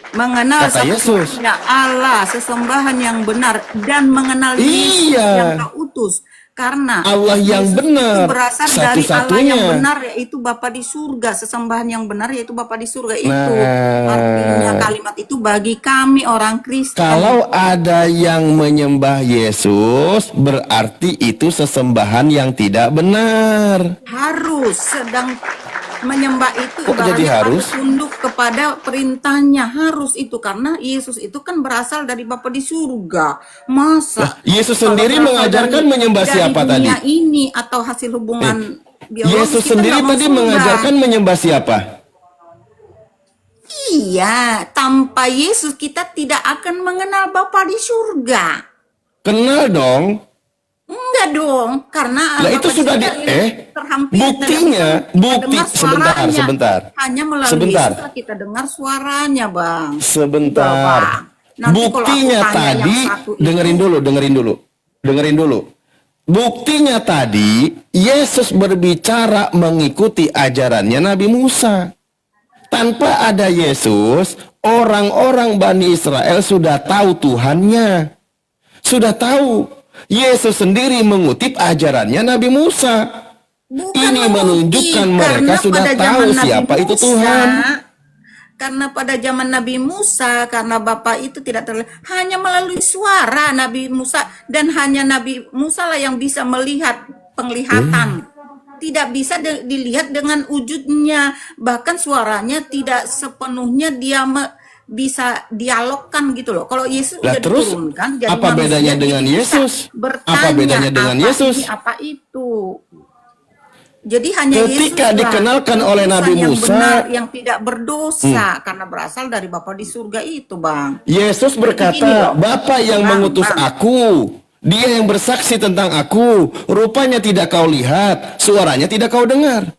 Mengenal Kata Yesus. satu-satunya Allah, sesembahan yang benar, dan mengenal Yesus Iya. yang kau utus. Karena Allah yang Yesus benar, itu berasal dari Allah satu-satunya. yang benar, yaitu Bapa di surga. Sesembahan yang benar yaitu Bapa di surga. Itu Nah. artinya kalimat itu bagi kami orang Kristen. Kalau ada yang menyembah Yesus, berarti itu sesembahan yang tidak benar. Harus sedang menyembah itu Kok jadi ibaratnya harus? tunduk kepada perintahnya, harus itu karena Yesus itu kan berasal dari Bapa di surga. Masa Yesus kalau sendiri berasal mengajarkan dari- menyembah dari siapa tadi? dunia ini atau hasil hubungan biologis, Yesus kita sendiri nggak mau tadi sembah. mengajarkan menyembah siapa? Iya, tanpa Yesus kita tidak akan mengenal Bapa di surga. Kenal dong. Enggak dong, karena Lah, itu Bapa di sudah surga di- ini terhampir, buktinya, tidak bisa bukti- mendengar suaranya. sebentar. Hanya melalui Sebentar. Yesus lah kita dengar suaranya, Bang. Sebentar. Bang. Nanti kalau aku Buktinya tanya tadi, yang satu itu- dengerin dulu. Buktinya tadi, Yesus berbicara mengikuti ajarannya Nabi Musa. Tanpa ada Yesus, orang-orang Bani Israel sudah tahu Tuhannya. Sudah tahu. Yesus sendiri mengutip ajarannya Nabi Musa. Bukan Ini mengutip, menunjukkan mereka karena sudah pada tahu zaman Nabi siapa itu Musa, Tuhan. Karena pada zaman Nabi Musa, karena Bapa itu tidak terlihat, hanya melalui suara Nabi Musa, dan hanya Nabi Musa lah yang bisa melihat penglihatan. Tidak bisa dilihat dengan wujudnya, bahkan suaranya tidak sepenuhnya dia bisa dialogkan gitu loh. Kalau Yesus Lah, udah terus diturunkan jadi apa manusia, bedanya dia dengan bisa Yesus? bertanya, Apa bedanya dengan apa Yesus? ini, apa itu. Jadi hanya Ketika Yesuslah dikenalkan oleh Nabi utusan yang Musa, benar, yang tidak berdosa karena berasal dari Bapa di surga itu, Bang. Yesus Begini berkata, loh. Bapa yang Bang, mengutus Bang. aku, dia yang bersaksi tentang aku, rupanya tidak kau lihat, suaranya tidak kau dengar.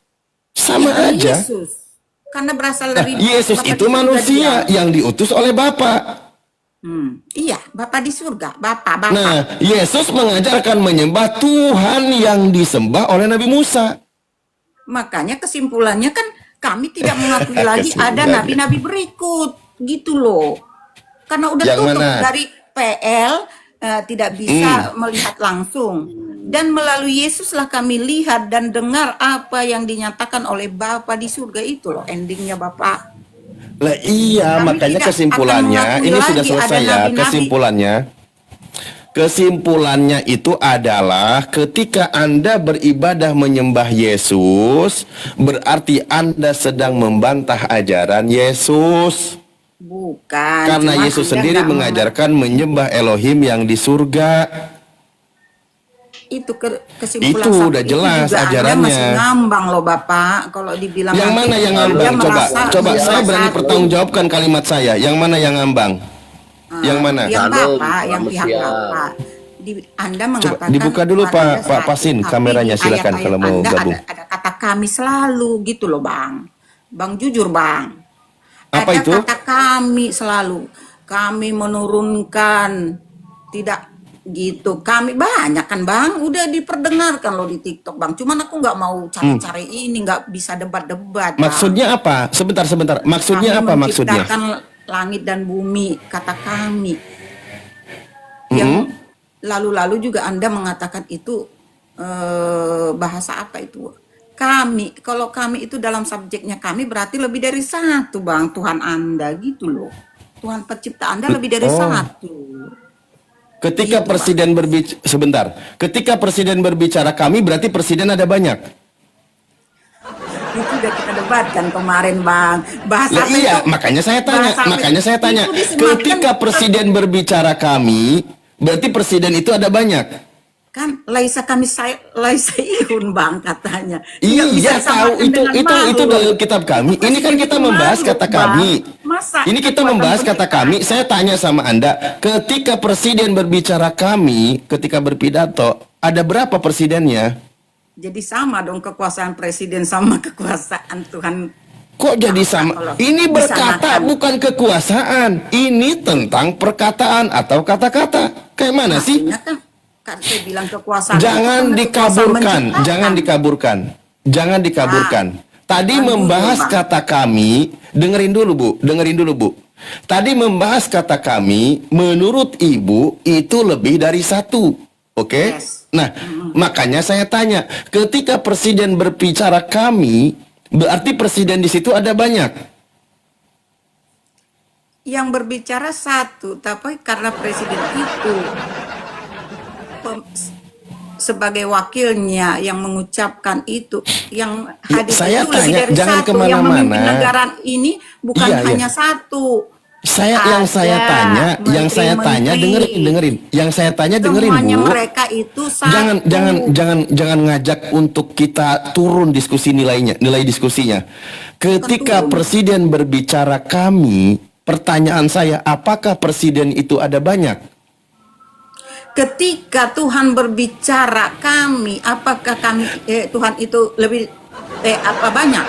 Sama Ya, aja. Yesus. Karena berasal Nah, dari Yesus Bapa di itu surga manusia dia. yang diutus oleh Bapa. Iya, Bapa di surga, Bapa. Nah, Yesus mengajarkan menyembah Tuhan yang disembah oleh Nabi Musa. Makanya kesimpulannya kan kami tidak mengakui lagi ada Kesimpulannya. nabi-nabi berikut, gitu loh. Karena udah Yang tutup mana? dari PL, tidak bisa melihat langsung. Dan melalui Yesuslah kami lihat dan dengar apa yang dinyatakan oleh Bapa di surga itu loh, endingnya Bapak. Lah iya, Kami makanya tidak kesimpulannya, akan mengakui ini sudah lagi selesai ada ya, nabi-nabi. Kesimpulannya itu adalah ketika Anda beribadah menyembah Yesus, berarti Anda sedang membantah ajaran Yesus. Bukan. Karena cuma Yesus Anda sendiri nggak mengajarkan menyembah Elohim yang di surga. itu kesimpulan Itu satu udah itu jelas juga Anda ajarannya. masih ngambang loh Bapak. Kalau dibilang Yang nanti mana yang Anda ngambang? Coba, merasa coba dia saya berani satu. pertanggungjawabkan kalimat saya. Yang mana yang ngambang? Yang mana? Yang Kalau Bapak, yang pihak manusia. Bapak. Anda Coba mengatakan dibuka dulu Tuhan Pak Anda Pak satu, Pasin tapi kameranya, di silakan ayat-ayat kalau mau Anda gabung. ada kata kami selalu gitu loh Bang. Bang jujur Bang. Apa Ada itu? kata kami selalu. Kami menurunkan tidak gitu. Kami banyak kan Bang, udah diperdengarkan loh di TikTok Bang. Cuman aku nggak mau cari-cari ini, nggak bisa debat-debat Bang. Maksudnya apa? Sebentar. Maksudnya Kami apa maksudnya? menciptakan langit dan bumi, kata kami. Yang lalu-lalu juga Anda mengatakan itu bahasa apa itu? Kami, kalau kami itu dalam subjeknya kami berarti lebih dari satu Bang, Tuhan Anda gitu loh. Tuhan pencipta Anda lebih dari satu. Ketika Gitu, presiden berbicara, sebentar. Ketika presiden berbicara kami, berarti presiden ada banyak. Itu udah kita debatkan kemarin Bang. Bahasa Lah apa iya, itu? makanya saya tanya. Bahasa apa Makanya saya tanya. itu disematkan- Ketika presiden berbicara kami, berarti presiden itu ada banyak. Kan laisa kami laisa ihun Bang katanya. Nggak Iya, bisa tahu samakan dengan itu makhluk. dalam kitab kami. Itu Ini kan presiden kita itu membahas makhluk, kata Bang. kami. Masa Ini kita kekuatan membahas kata penciptaan? kami. Saya tanya sama Anda, ketika presiden berbicara kami, ketika berpidato, ada berapa presidennya? Jadi sama dong kekuasaan presiden sama kekuasaan Tuhan. Kok jadi sama? Kalau Ini berkata disamakan. bukan kekuasaan. Ini tentang perkataan atau kata-kata. Kayak mana sih? Artinya kan saya bilang kekuasaan. Jangan itu kan kekuasaan dikaburkan, menciptakan. jangan dikaburkan. Tadi Jangan membahas dulu, Bang. kata kami, dengerin dulu Bu. Tadi membahas kata kami, menurut Ibu itu lebih dari satu. Oke? Yes. Nah, makanya saya tanya, ketika presiden berbicara kami, berarti presiden di situ ada banyak. Yang berbicara satu, tapi karena presiden itu sebagai wakilnya yang mengucapkan itu, yang Ya, hadir saya itu lebih tanya, dari jangan satu, yang kemana-mana. memimpin negara ini bukan Iya, iya. hanya satu. Yang saya tanya, menteri-menteri. dengerin. Yang saya tanya dengerin Semuanya Bu. mereka itu satu. Jangan ngajak untuk kita turun diskusi nilai diskusinya. Ketika Turun. presiden berbicara kami, pertanyaan saya, apakah presiden itu ada banyak? Ketika Tuhan berbicara kami, apakah kami Tuhan itu lebih apa banyak?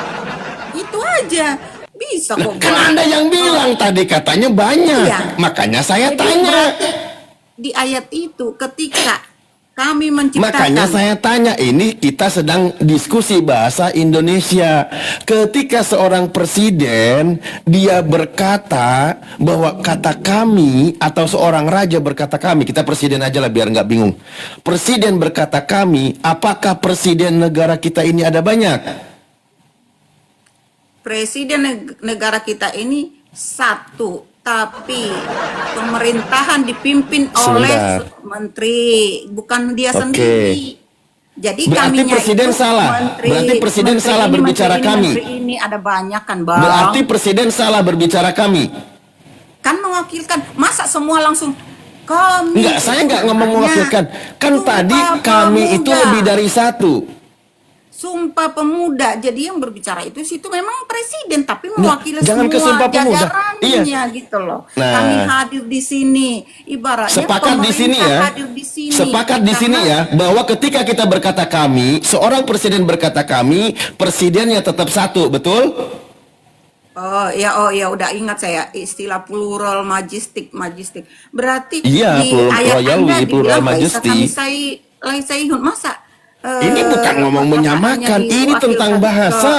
Itu aja. Bisa kok. Kan Bang. Anda yang bilang tadi katanya banyak. Iya. Makanya saya Jadi tanya. berarti di ayat itu ketika kami menciptakan. Makanya saya tanya, ini kita sedang diskusi bahasa Indonesia. Ketika seorang presiden dia berkata bahwa kata kami, atau seorang raja berkata kami, kita presiden aja lah biar nggak bingung. Presiden berkata kami, apakah presiden negara kita ini ada banyak? Presiden negara kita ini satu, tapi pemerintahan dipimpin oleh Sebentar. menteri, bukan dia Oke. sendiri. Jadi Berarti kaminya presiden itu salah. Berarti presiden salah ini, berbicara menteri ini, kami. menteri ini ada banyak kan Bang. Berarti presiden salah berbicara kami. Kan mewakilkan, masa semua langsung kami. Enggak, saya nggak ngomong Hanya mewakilkan. Kan Sumpah tadi kami itu Pemuda. lebih dari satu. Sumpah Pemuda, jadi yang berbicara itu situ memang presiden, tapi Nggak, mewakili jangan ke semua Sumpah Pemuda. jajarannya gitu loh. Nah. Kami hadir di sini, ibaratnya Sepakat di sini pemerintah ya. hadir di sini. Sepakat di sini Karena ya bahwa ketika kita berkata kami, seorang presiden berkata kami, presidennya tetap satu, betul? Oh ya udah ingat saya istilah plural majestic. Berarti Iya, di plural ayat royal, Anda plural dibilang majesty. laisa ihun masa Ini bukan ngomong menyamakan, perkataannya ini tentang diwakilkan bahasa.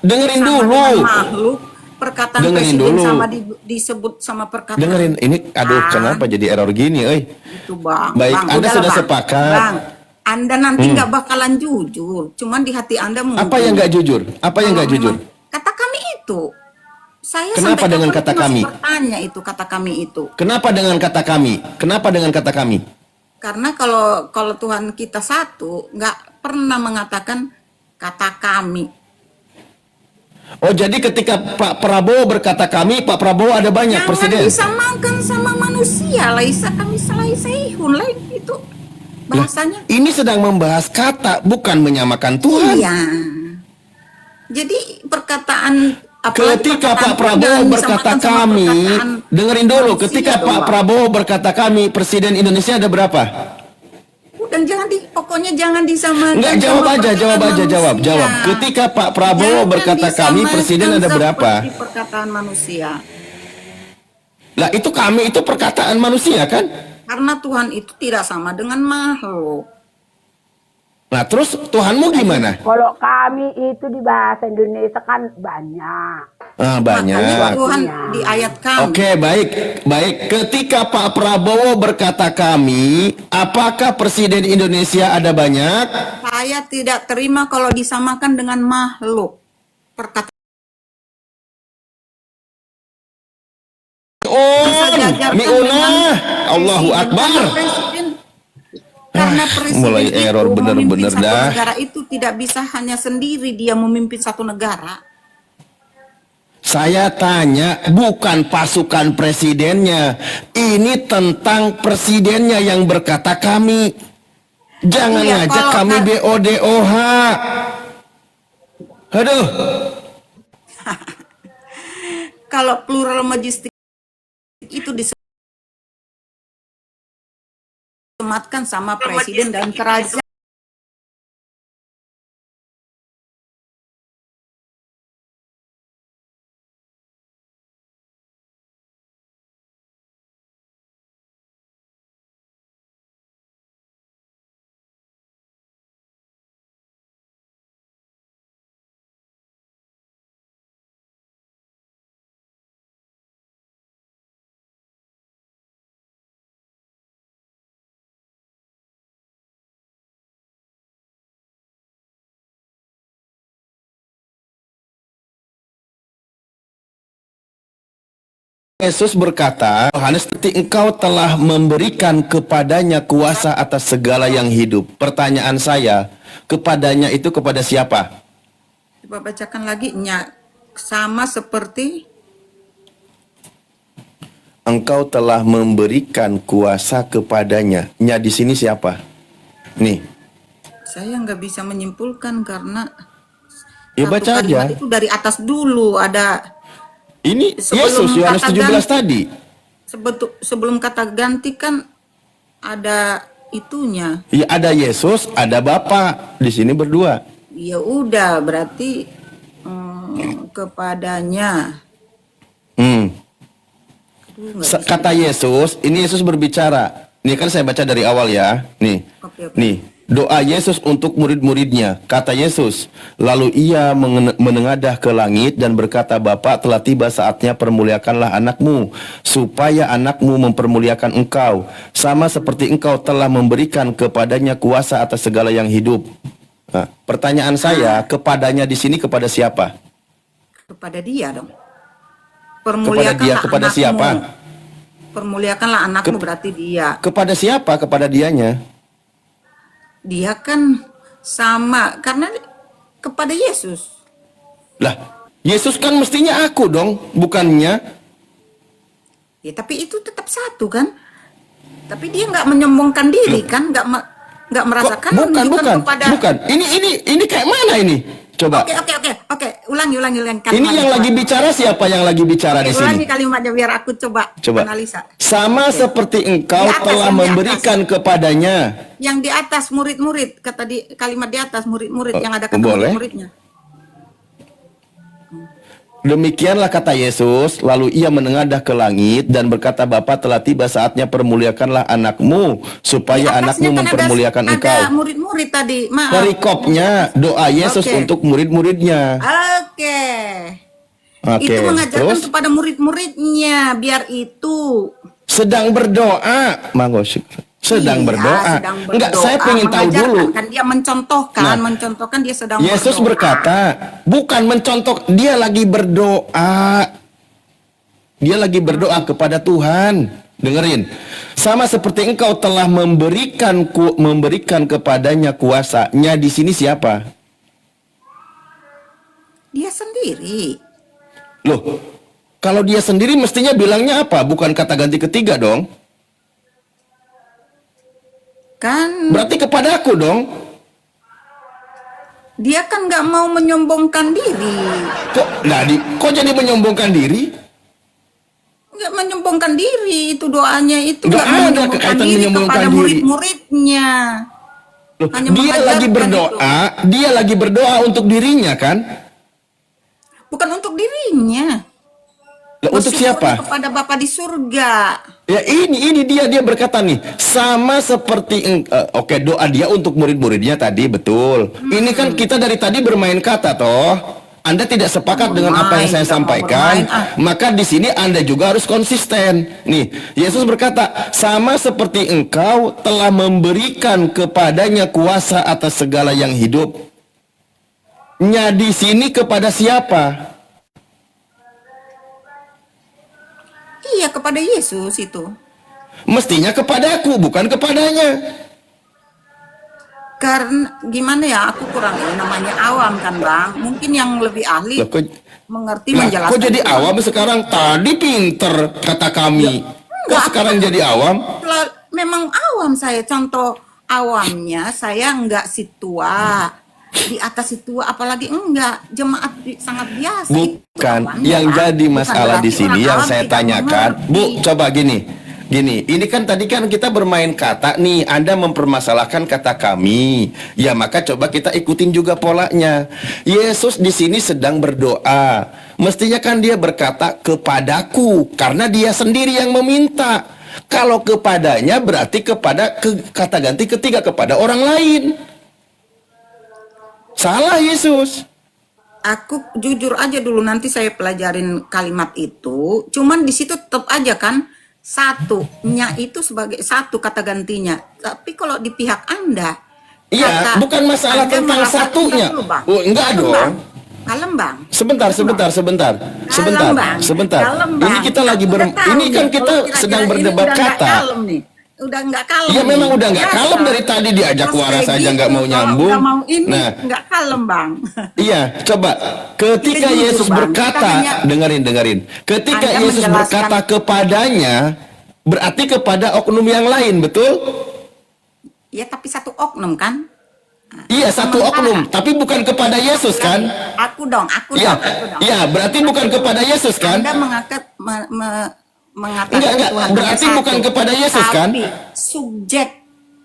Dengerin sama dulu. dengan makhluk, perkataan Dengerin presiden dulu. sama disebut sama perkataan. Dengerin, ini aduh Bang, kenapa jadi error gini, euy? itu Bang. Baik, Bang, Anda udahlah, sudah Bang. sepakat. Bang, Anda nanti nggak bakalan jujur, cuman di hati Anda mungkin. Apa yang nggak jujur? Apa yang Kalau nggak jujur? memang Kata kami itu. Saya Kenapa sampai dengan kapan kata masih kami? bertanya itu kata kami itu. Kenapa dengan kata kami? Kenapa dengan kata kami? Karena kalau Tuhan kita satu, nggak pernah mengatakan kata kami. Oh, jadi ketika Pak Prabowo berkata kami, Pak Prabowo ada banyak Jangan presiden. disamakan sama manusia. Laisa kami salah saihun lain itu. bahasanya. Ini sedang membahas kata, bukan menyamakan Tuhan. Iya. Jadi perkataan Ketika Pak Prabowo jangan berkata disamakan sama kami, perkataan dengerin dulu, manusia ketika dong, Pak Bang. Prabowo berkata kami, Presiden Indonesia ada berapa? Dan pokoknya jangan disamakan. Enggak, jawab sama aja, jawab perkataan aja, jawab. manusia. Ketika Pak Prabowo Jangan berkata kami, disamakan Presiden ada berapa? seperti perkataan manusia. Lah itu kami itu perkataan manusia kan? Karena Tuhan itu tidak sama dengan makhluk. Nah terus Tuhanmu gimana? Kalau kami itu di bahasa Indonesia kan banyak. Ah, Makanya banyak. Tuhan di ayat kami. Oke, baik. Baik, ketika Pak Prabowo berkata kami, apakah Presiden Indonesia ada banyak? Saya tidak terima kalau disamakan dengan makhluk. Perkataan Oh, miunah. Allahu Akbar. Karena presiden mulai itu error bener-bener memimpin satu dah. negara itu tidak bisa hanya sendiri dia memimpin satu negara. Saya tanya, bukan pasukan presidennya. Ini tentang presidennya yang berkata kami. Jangan Iya, ngajak kalau kami BODOH. Aduh. Kalau plural majestik itu disematkan sama presiden dan kerajaan. Yesus berkata, Yohanes, engkau telah memberikan kepadanya kuasa atas segala yang hidup. Pertanyaan saya, kepadanya itu kepada siapa? Coba bacakan lagi, sama seperti Engkau telah memberikan kuasa kepadanya. Nya di sini siapa? Nih, saya nggak bisa menyimpulkan karena ya satu baca kalimat aja. itu dari atas dulu ada. Ini Sebelum Yesus, Yohanes kata 17 ganti. tadi. Sebelum kata ganti kan ada itunya. Ya ada Yesus, ada Bapa. Di sini berdua. Ya udah berarti kepadanya. Hmm. Aduh, nggak bisa. Kata Yesus, ini Yesus berbicara. Ini kan saya baca dari awal ya. Nih. Oke. Nih, doa Yesus untuk murid-muridnya. Kata Yesus, lalu ia menengadah ke langit dan berkata, Bapa, telah tiba saatnya permuliakanlah anakmu, supaya anakmu mempermuliakan engkau, sama seperti engkau telah memberikan kepadanya kuasa atas segala yang hidup. Nah, pertanyaan saya, kepadanya di sini kepada siapa? Kepada dia dong. Kepada dia, kepada anakmu. siapa? Permuliakanlah anakmu berarti dia. Kepada siapa? Kepada dianya. Dia kan sama karena kepada Yesus. Lah, Yesus kan mestinya aku dong, bukannya. Ya tapi itu tetap satu kan. Tapi dia nggak menyombongkan diri kan, nggak merasakan. Bukan, menunjukkan kepada. bukan. Ini kayak mana ini? Coba. Oke. Ulangi Ini kalimatnya, yang coba. lagi bicara siapa yang lagi bicara di Ulangi sini? kalimatnya biar aku coba analisa. Sama seperti engkau Di atas, telah yang di memberikan kepadanya. Yang di atas murid-murid, kalimat di atas murid-murid yang ada kata boleh. murid-muridnya. Demikianlah kata Yesus, lalu ia menengadah ke langit dan berkata, Bapa, telah tiba saatnya permuliakanlah anakmu, supaya Di anakmu atasnya kan mempermuliakan engkau. Ada murid-murid tadi, maaf. Perikopnya doa Yesus Oke. untuk murid-muridnya. Oke. Oke, Itu mengajarkan terus kepada murid-muridnya biar itu sedang berdoa, Manggo sedang Iya, berdoa. sedang Enggak, berdoa, saya pengen tahu mengajarkan. dulu. Kan dia mencontohkan, Nah, mencontohkan dia sedang Yesus berdoa. berkata, bukan mencontoh, dia lagi berdoa. Dia lagi berdoa kepada Tuhan. Dengerin. Sama seperti engkau telah memberikan kepadanya kuasanya, di sini siapa? Dia sendiri. Loh, kalau dia sendiri mestinya bilangnya apa? Bukan kata ganti ketiga dong. Kan Berarti kepadaku dong. dia kan nggak mau menyombongkan diri. Kok jadi menyombongkan diri? Nggak menyombongkan diri, itu doanya itu Nggak nggak ada menyombongkan kekaitan diri menyombongkan kepada diri. murid-muridnya. Loh, Hanya dia lagi mengajarkan berdoa, dia lagi berdoa untuk dirinya kan? Bukan untuk dirinya. Lah, untuk Bersyukurnya siapa? kepada Bapa di surga. Ya ini dia berkata nih, sama seperti oke, doa dia untuk murid-muridnya tadi betul. Ini kan kita dari tadi bermain kata toh. Anda tidak sepakat dengan apa yang saya Tidak mau sampaikan, bermain, maka di sini Anda juga harus konsisten. Nih, Yesus berkata, sama seperti engkau telah memberikan kepadanya kuasa atas segala yang hidup. Nya di sini kepada siapa? Iya, kepada Yesus itu. Mestinya kepadaku, bukan kepadanya. Karena gimana ya, aku kurang namanya awam kan Bang. Mungkin yang lebih ahli Loh, mengerti Lah, menjelaskan. kok jadi itu. awam sekarang? Tadi pinter kata kami. Kok sekarang jadi awam? Memang awam saya. Contoh awamnya saya enggak situa. Di atas situa apalagi enggak. Jemaat sangat biasa. Itu Bukan. awamnya, Yang Bang. jadi masalah Bukan di berarti sini orang yang awam saya tidak tanyakan, mengerti. Bu, coba gini. Gini, ini kan tadi kan kita bermain kata nih, Anda mempermasalahkan kata kami. Ya, maka coba kita ikutin juga polanya. Yesus di sini sedang berdoa. Mestinya kan dia berkata kepadaku, karena dia sendiri yang meminta. Kalau kepadanya berarti kepada kata ganti ketiga kepada orang lain. Salah Yesus. Aku jujur aja dulu, nanti saya pelajarin kalimat itu. Cuman di situ tetap aja kan satunya itu sebagai satu kata gantinya. Tapi kalau di pihak Anda, Iya, bukan masalah Anda tentang merasa satunya. dulu, Bang. Oh, enggak Kalem, dong. Bang. Kalem, Bang. Sebentar. Kalem, Bang. Sebentar. Kalem, Bang. Ini kita lagi Udah tahu ini kan nih, kita kalau kira-kira sedang ini berdebat udah nggak kata. kalem nih. Udah nggak kalem. Iya, memang nih. udah nggak Biasa. kalem dari tadi diajak Terus waras kayak aja nggak gitu, mau kalau nyambung. nggak mau ini Nah, nggak kalem, Bang. iya, coba ketika Kita jujur, Yesus Bang. berkata, Kita hanya- dengerin. Ketika Anda Yesus menjelaskan- berkata kepadanya, berarti kepada oknum yang lain, betul? Ya, tapi satu oknum kan? Iya, satu Sementara- oknum, tapi bukan kepada Yesus kan? Aku dong. Iya, Aku dong. iya, berarti bukan kepada Yesus kan? Anda mengatakan Enggak, Tuhan berarti hanya bukan satu. kepada Yesus, kan? Tapi subjek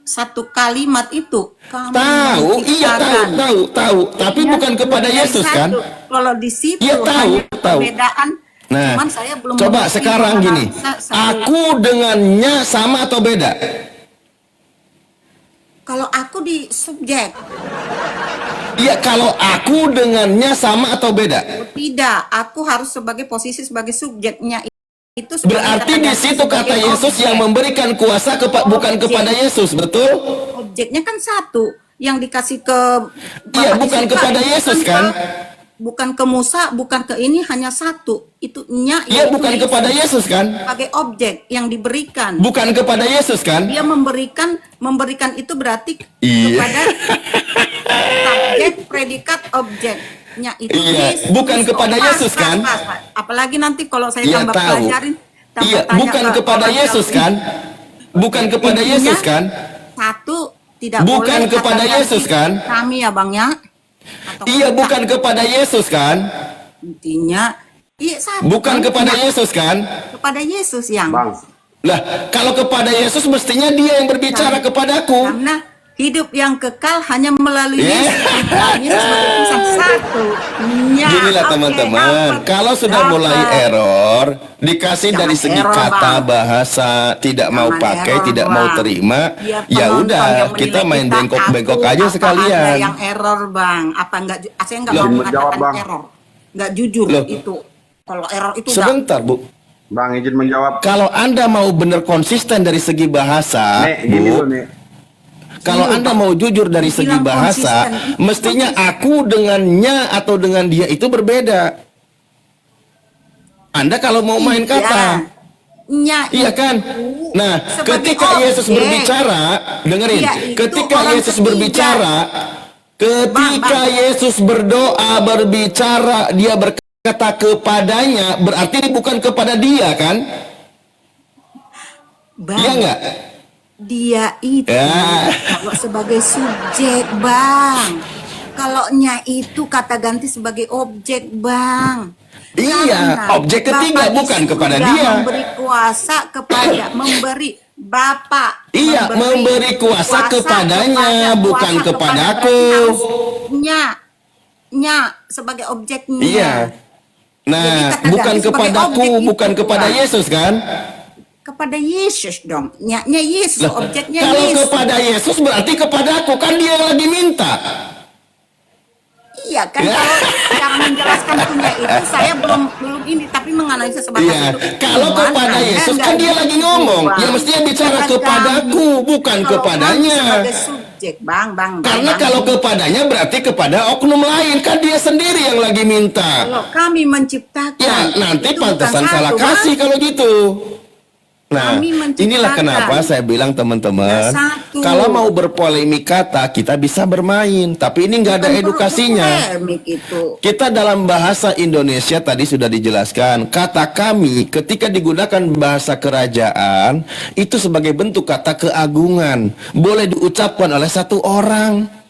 satu kalimat itu kami Tahu, iya menciptakan. tahu, tapi Ya, bukan kepada dari Yesus kan? satu. Kalau di situ Iya, tahu, hanya tahu. perbedaan. Nah, Cuman saya belum coba mengerti sekarang bahwa gini, aku dengannya sama atau beda? kalau aku di subjek, Iya, kalau aku dengannya sama atau beda? tidak, aku harus sebagai posisi sebagai subjeknya itu sebagai Berarti kata di ganti situ sebagai kata Yesus objek. yang memberikan kuasa bukan Objek. kepada Yesus, betul? Objeknya kan satu, yang dikasih ke Iya, Bapak bukan di surga, kepada itu Yesus, ke- kan? bukan ke Musa, bukan ke ini, hanya satu. Itu nya. Iya, yaitu bukan Yesus kepada Yesus kan? sebagai objek yang diberikan. Bukan kepada Yesus kan? Dia memberikan itu berarti Iya. kepada subjek, predikat, objeknya itu. Iya, Yesus. bukan kepada Yesus, kan? Pas. Apalagi nanti kalau saya Iya, tambah tahu. pelajarin, tambah Iya, tanya bukan ke kepada orang Yesus yang- kan? Bukan kepada Intinya, Yesus kan? Satu, tidak Bukan boleh kepada kata Yesus, ganti kan? Kami ya Bang ya. Atau Iya, kita. bukan kepada Yesus kan? Intinya, iya satu. Bukan Bang. kepada Tidak Yesus kan? kepada Yesus yang. Bang, Lah, kalau kepada Yesus mestinya dia yang berbicara kepadaku. Karena hidup yang kekal hanya melalui Yeah. Yesus. Yesus sebagai pusat satu. Ya, Ginilah oke, teman-teman, dapat. kalau sudah Dapat. mulai error, dikasih Jangan dari segi error, kata, Bang. bahasa, tidak mau Jangan pakai, error, tidak mau Bang. terima, Biar ya penonton udah, yang kita menilai main kita, bengkok-bengkok aku, aja apa sekalian. Ada yang error Bang, apa enggak? Saya enggak Loh. mau Izin menjawab, mengatakan Bang. error, enggak jujur Loh. itu. Kalau error itu udah Sebentar, Bu. Bang izin menjawab. Kalau Anda mau benar konsisten dari segi bahasa, Nek, gini Bu, loh, Nek. kalau Iya, Anda Pak. mau jujur dari segi Bilang bahasa, konsisten. mestinya aku dengannya atau dengan dia itu berbeda. Anda kalau mau main kata, Nya iya kan? itu Nah, sebagai ketika Yesus objek. berbicara, dengerin, Dia itu ketika orang Yesus ketiga. berbicara, ketika Bang. Yesus berdoa, berbicara, dia berkata kepadanya, berarti bukan kepada dia kan? Bang, Iya enggak? Dia itu Ya. kalau sebagai subjek, Bang. Kalau nya itu kata ganti sebagai objek, Bang. Iya, Karena objek ketiga Bapa di bukan kepada surga dia. memberi kuasa kepada Bapa Iya, memberi kuasa kepadanya, bukan kepadaku. Nya sebagai objeknya. Iya. Jadi Nah, kata bukan ganti sebagai kepadaku, objek itu, bukan kepada Bang. Yesus kan? Kepada Yesus dong. Nya Yesus, Lah, objeknya kalau Yesus. kepada Yesus berarti kepadaku, kan dia yang lagi minta. Iya kan, Ya. kalau cara menjelaskan punya itu saya belum ini, tapi menganalisa sebatas Iya, itu. kalau Cuman kepada Anda Yesus nggak kan dia lagi gitu, ngomong. Bang. Ya mestinya bicara Kata kepadaku, kami. bukan Kalau kepadanya. kami sebagai subjek, Bang. Karena kalau kepadanya berarti kepada oknum lain, kan dia sendiri yang lagi minta. kalau kami menciptakan, Ya, nanti itu pantesan bukan salah satu, kasih Bang. kalau gitu. Nah, Kami menciptakan. inilah kenapa saya bilang teman-teman, Nggak satu. kalau mau berpolemik kata, kita bisa bermain. Tapi ini nggak ada Bukan edukasinya. polemik itu. Kita dalam bahasa Indonesia tadi sudah dijelaskan, kata kami ketika digunakan bahasa kerajaan, itu sebagai bentuk kata keagungan. Boleh diucapkan oleh satu orang.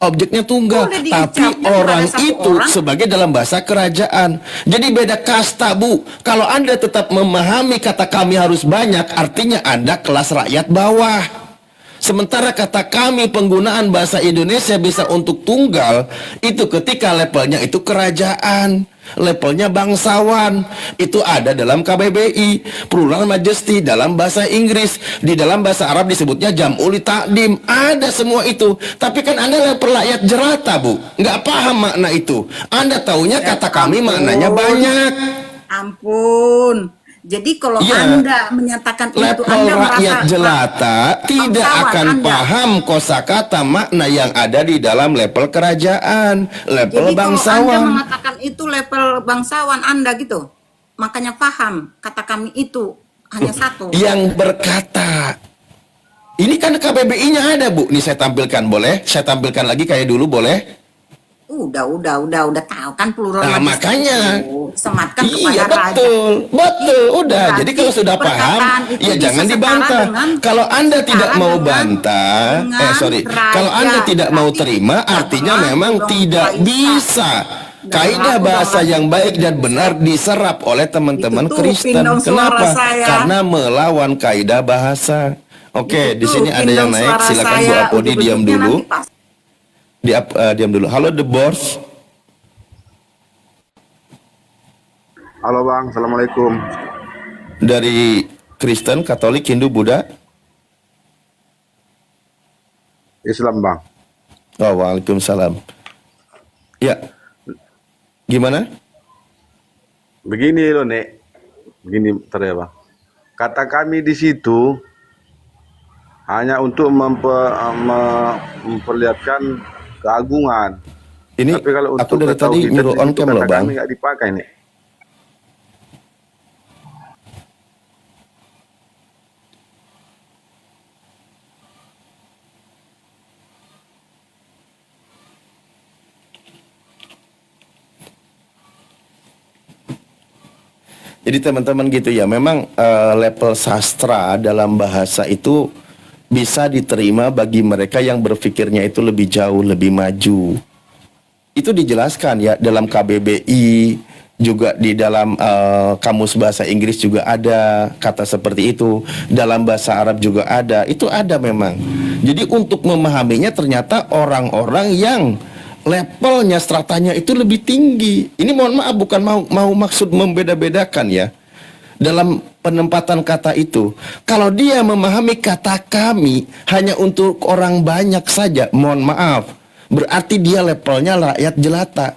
Objeknya tunggal, Boleh tapi diucapkan orang pada satu itu orang. sebagai dalam bahasa kerajaan. Jadi beda kasta, Bu. Kalau Anda tetap memahami kata kami harus banyak, artinya Anda kelas rakyat bawah. Sementara kata kami penggunaan bahasa Indonesia bisa untuk tunggal, itu ketika levelnya itu kerajaan, levelnya bangsawan. Itu ada dalam KBBI, plural majesty dalam bahasa Inggris, di dalam bahasa Arab disebutnya jam'ul ta'dim. Ada semua itu. Tapi kan Anda level rakyat jelata, Bu. Nggak paham makna itu. Anda taunya kata kami maknanya banyak. Ampun. Jadi kalau Iya. Anda menyatakan itu, Level Anda rakyat merasa jelata tidak bangsawan akan Anda. paham kosakata makna yang ada di dalam level kerajaan, level Jadi kalau Anda bangsawan. mengatakan itu level bangsawan Anda gitu, makanya paham kata kami itu hanya satu. Yang berkata, ini kan KBBI-nya ada, Bu. Nih saya tampilkan, boleh? Saya tampilkan lagi kayak dulu, boleh? Udah tahu kan plural Nah, majesty makanya. itu disematkan Iya, kepada betul. raja. Betul, udah. Berarti Jadi kalau sudah paham, perkataan itu ya bisa jangan setara dibantah. dengan- Kalau Anda tidak setara mau dengan- bantah, dengan kalau Anda raja. tidak mau Berarti terima, tidak artinya berlaku memang dong tidak Kaisar. bisa. Kaidah berlaku bahasa dong yang baik dan benar diserap oleh teman-teman Ditutupin Kristen. dong suara Kenapa? saya. Karena melawan kaidah bahasa. Oke, di sini ada Ditutupin yang dong naik. suara Silakan saya. Bu Apodi diam Ujung-ujungnya dulu. nanti pas- Diam dulu. Halo The Boss. Halo Bang, Assalamualaikum. Dari Kristen, Katolik, Hindu, Buddha. Islam Bang. Oh, waalaikumsalam. Ya, gimana? Begini loh Nek, begini bentar ya Bang. Kata kami di situ hanya untuk memperlihatkan keagungan. Ini Tapi kalau aku untuk dari tadi ketauhidan nyuruh di on situ cam loh, kata Bang. kami nggak dipakai Nek. Jadi teman-teman gitu ya, memang level sastra dalam bahasa itu bisa diterima bagi mereka yang berpikirnya itu lebih jauh, lebih maju. Itu dijelaskan ya dalam KBBI, juga di dalam kamus bahasa Inggris juga ada kata seperti itu, dalam bahasa Arab juga ada, itu ada memang. Jadi untuk memahaminya ternyata orang-orang yang levelnya, stratanya itu lebih tinggi. Ini mohon maaf bukan mau maksud membeda-bedakan ya. Dalam penempatan kata itu, kalau dia memahami kata kami hanya untuk orang banyak saja, mohon maaf, berarti dia levelnya rakyat jelata.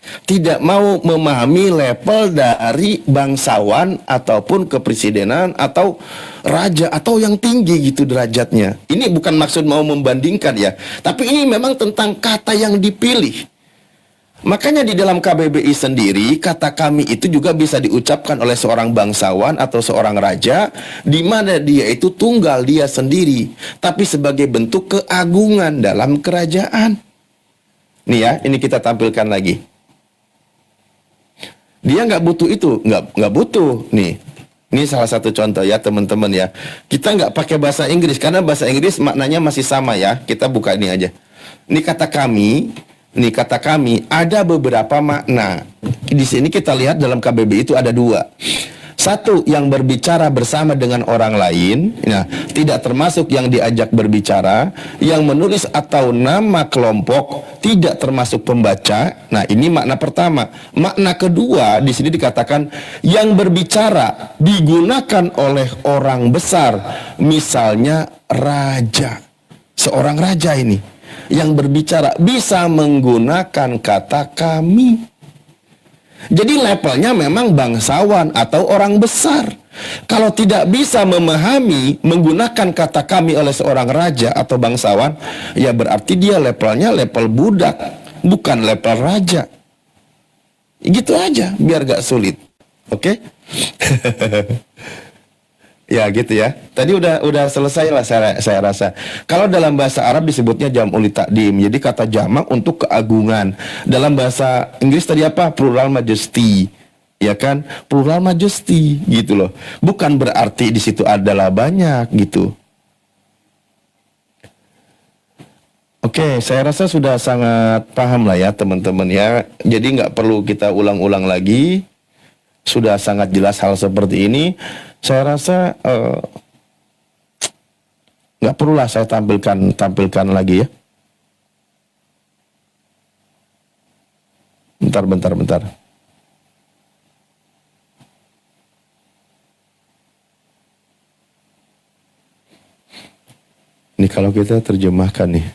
Tidak mau memahami level dari bangsawan ataupun kepresidenan atau raja atau yang tinggi gitu derajatnya. Ini bukan maksud mau membandingkan ya, tapi ini memang tentang kata yang dipilih. Makanya di dalam KBBI sendiri kata kami itu juga bisa diucapkan oleh seorang bangsawan atau seorang raja, di mana dia itu tunggal dia sendiri, tapi sebagai bentuk keagungan dalam kerajaan. Nih ya, ini kita tampilkan lagi. Dia nggak butuh itu, nggak butuh. Nih Ini salah satu contoh ya teman-teman ya. Kita nggak pakai bahasa Inggris karena bahasa Inggris maknanya masih sama ya. Kita buka ini aja. Ini kata kami ada beberapa makna. Di sini kita lihat dalam KBBI itu ada dua. Satu, yang berbicara bersama dengan orang lain, nah, tidak termasuk yang diajak berbicara, yang menulis atau nama kelompok, tidak termasuk pembaca. Nah, ini makna pertama. Makna kedua, di sini dikatakan yang berbicara digunakan oleh orang besar, misalnya raja. Seorang raja ini yang berbicara bisa menggunakan kata kami. Jadi levelnya memang bangsawan atau orang besar. Kalau tidak bisa memahami menggunakan kata kami oleh seorang raja atau bangsawan, ya berarti dia levelnya level budak, bukan level raja. Gitu aja, biar gak sulit. Oke? Ya gitu ya. Tadi udah selesai lah saya rasa. Kalau dalam bahasa Arab disebutnya jam'ul takdim. Jadi kata jamak untuk keagungan. Dalam bahasa Inggris tadi apa? Plural majesty. Ya kan? Plural majesty gitu loh. Bukan berarti di situ adalah banyak gitu. Oke, saya rasa sudah sangat paham lah ya teman-teman ya. Jadi nggak perlu kita ulang-ulang lagi. Sudah sangat jelas hal seperti ini. Saya rasa nggak perlulah saya tampilkan lagi ya. Bentar. Ini kalau kita terjemahkan nih.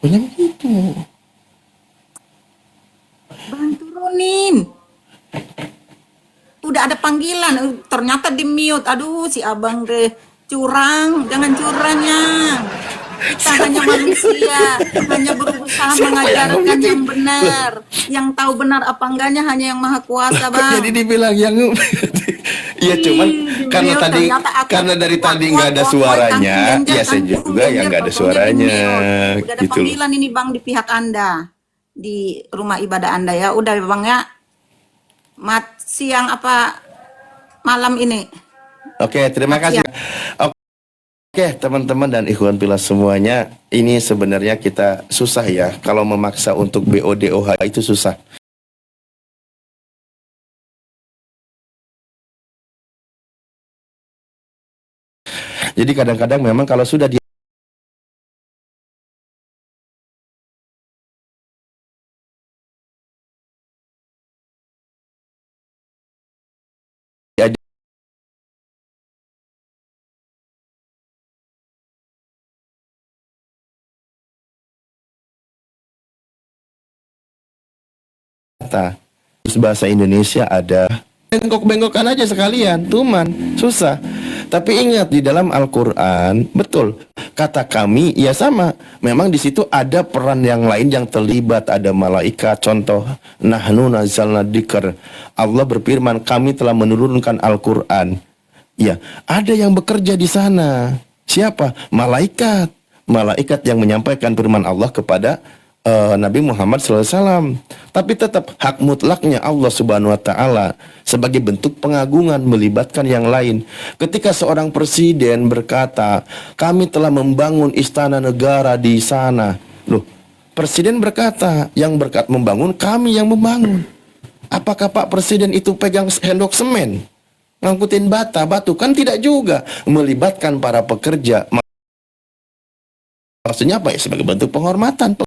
Banyak gitu. Bang turunin. Udah ada panggilan, ternyata di mute. Aduh, si abang deh curang, jangan curangnya. Kita hanya manusia, hanya berusaha mengajarkan yang benar. Yang tahu benar apa enggaknya hanya yang maha kuasa, Bang. Jadi dibilang yang iya cuman karena dari tadi nggak ada suaranya, ya saya juga yang nggak ada suaranya. Udah ada Gitu. panggilan ini Bang di pihak Anda, di rumah ibadah Anda ya. Udah Bang ya. Siang apa malam ini? Oke, terima kasih. Oke, teman-teman dan ikhwan fillah semuanya, ini sebenarnya kita susah ya kalau memaksa untuk BODOH itu susah. Jadi kadang-kadang memang kalau sudah terus bahasa Indonesia ada, bengkok-bengkokan aja sekalian, tuman, susah. Tapi ingat di dalam Al-Quran, betul, kata kami, ya sama. Memang di situ ada peran yang lain yang terlibat, ada malaikat, contoh, nahnu nazzalna dzikr. Allah berfirman, kami telah menurunkan Al-Quran. Ya, ada yang bekerja di sana. Siapa? Malaikat. Malaikat yang menyampaikan firman Allah kepada Nabi Muhammad SAW. Tapi tetap hak mutlaknya Allah Subhanahu Wa Taala sebagai bentuk pengagungan melibatkan yang lain. Ketika seorang presiden berkata, kami telah membangun istana negara di sana. Loh, presiden berkata, yang berkat membangun, kami yang membangun. Apakah Pak Presiden itu pegang sendok semen, ngangkutin batu? Kan tidak juga. Melibatkan para pekerja. Maksudnya apa ya? Sebagai bentuk penghormatan.